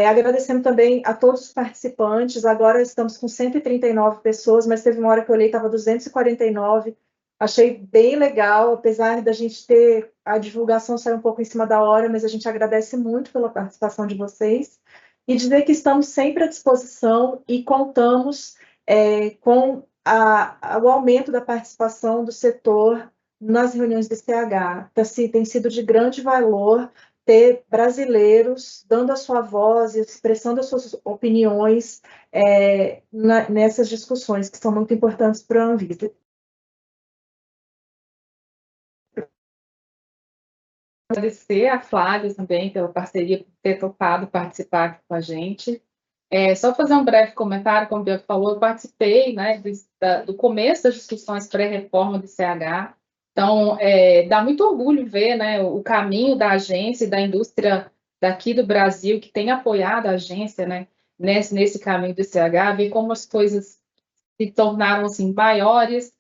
Agradecendo também a todos os participantes. Agora estamos com 139 pessoas, mas teve uma hora que eu olhei, estava 249. Achei bem legal, apesar da gente ter a divulgação sair um pouco em cima da hora, mas a gente agradece muito pela participação de vocês e dizer que estamos sempre à disposição e contamos com o aumento da participação do setor nas reuniões do CH. Tem sido de grande valor ter brasileiros dando a sua voz e expressando as suas opiniões nessas discussões, que são muito importantes para a Anvisa. Agradecer a Flávia também pela parceria, por ter topado participar aqui com a gente. Só fazer um breve comentário, como o Bianca falou, eu participei, né, do começo das discussões pré-reforma do CH. Então, dá muito orgulho ver, né, o caminho da agência e da indústria daqui do Brasil, que tem apoiado a agência, né, nesse caminho do CH, ver como as coisas se tornaram assim, maiores,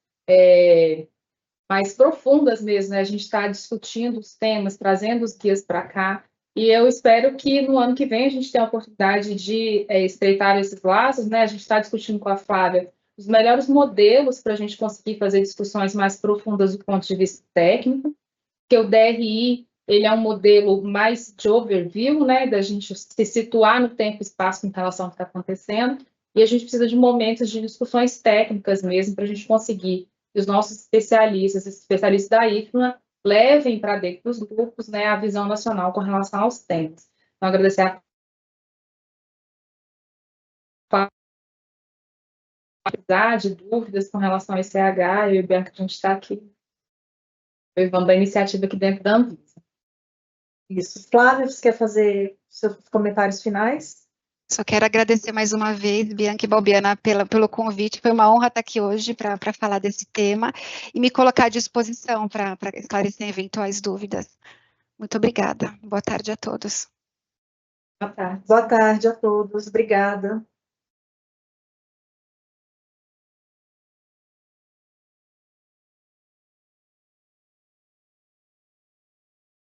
mais profundas mesmo, né? A gente está discutindo os temas, trazendo os guias para cá, e eu espero que no ano que vem a gente tenha a oportunidade de estreitar esses laços, né? A gente está discutindo com a Flávia os melhores modelos para a gente conseguir fazer discussões mais profundas do ponto de vista técnico, porque o DRI, ele é um modelo mais de overview, né, da gente se situar no tempo e espaço em relação ao que está acontecendo, e a gente precisa de momentos de discussões técnicas mesmo, para a gente conseguir que os nossos especialistas da IFMA, levem para dentro dos grupos, né, a visão nacional com relação aos temas. Então, agradecer a de dúvidas com relação ao ICH, eu e a Bianca, a gente está aqui levando a iniciativa aqui dentro da Anvisa. Isso. Flávia, você quer fazer seus comentários finais? Só quero agradecer mais uma vez, Bianca e Balbiana, pelo convite. Foi uma honra estar aqui hoje para falar desse tema e me colocar à disposição para esclarecer eventuais dúvidas. Muito obrigada. Boa tarde a todos. Boa tarde. Boa tarde a todos. Obrigada.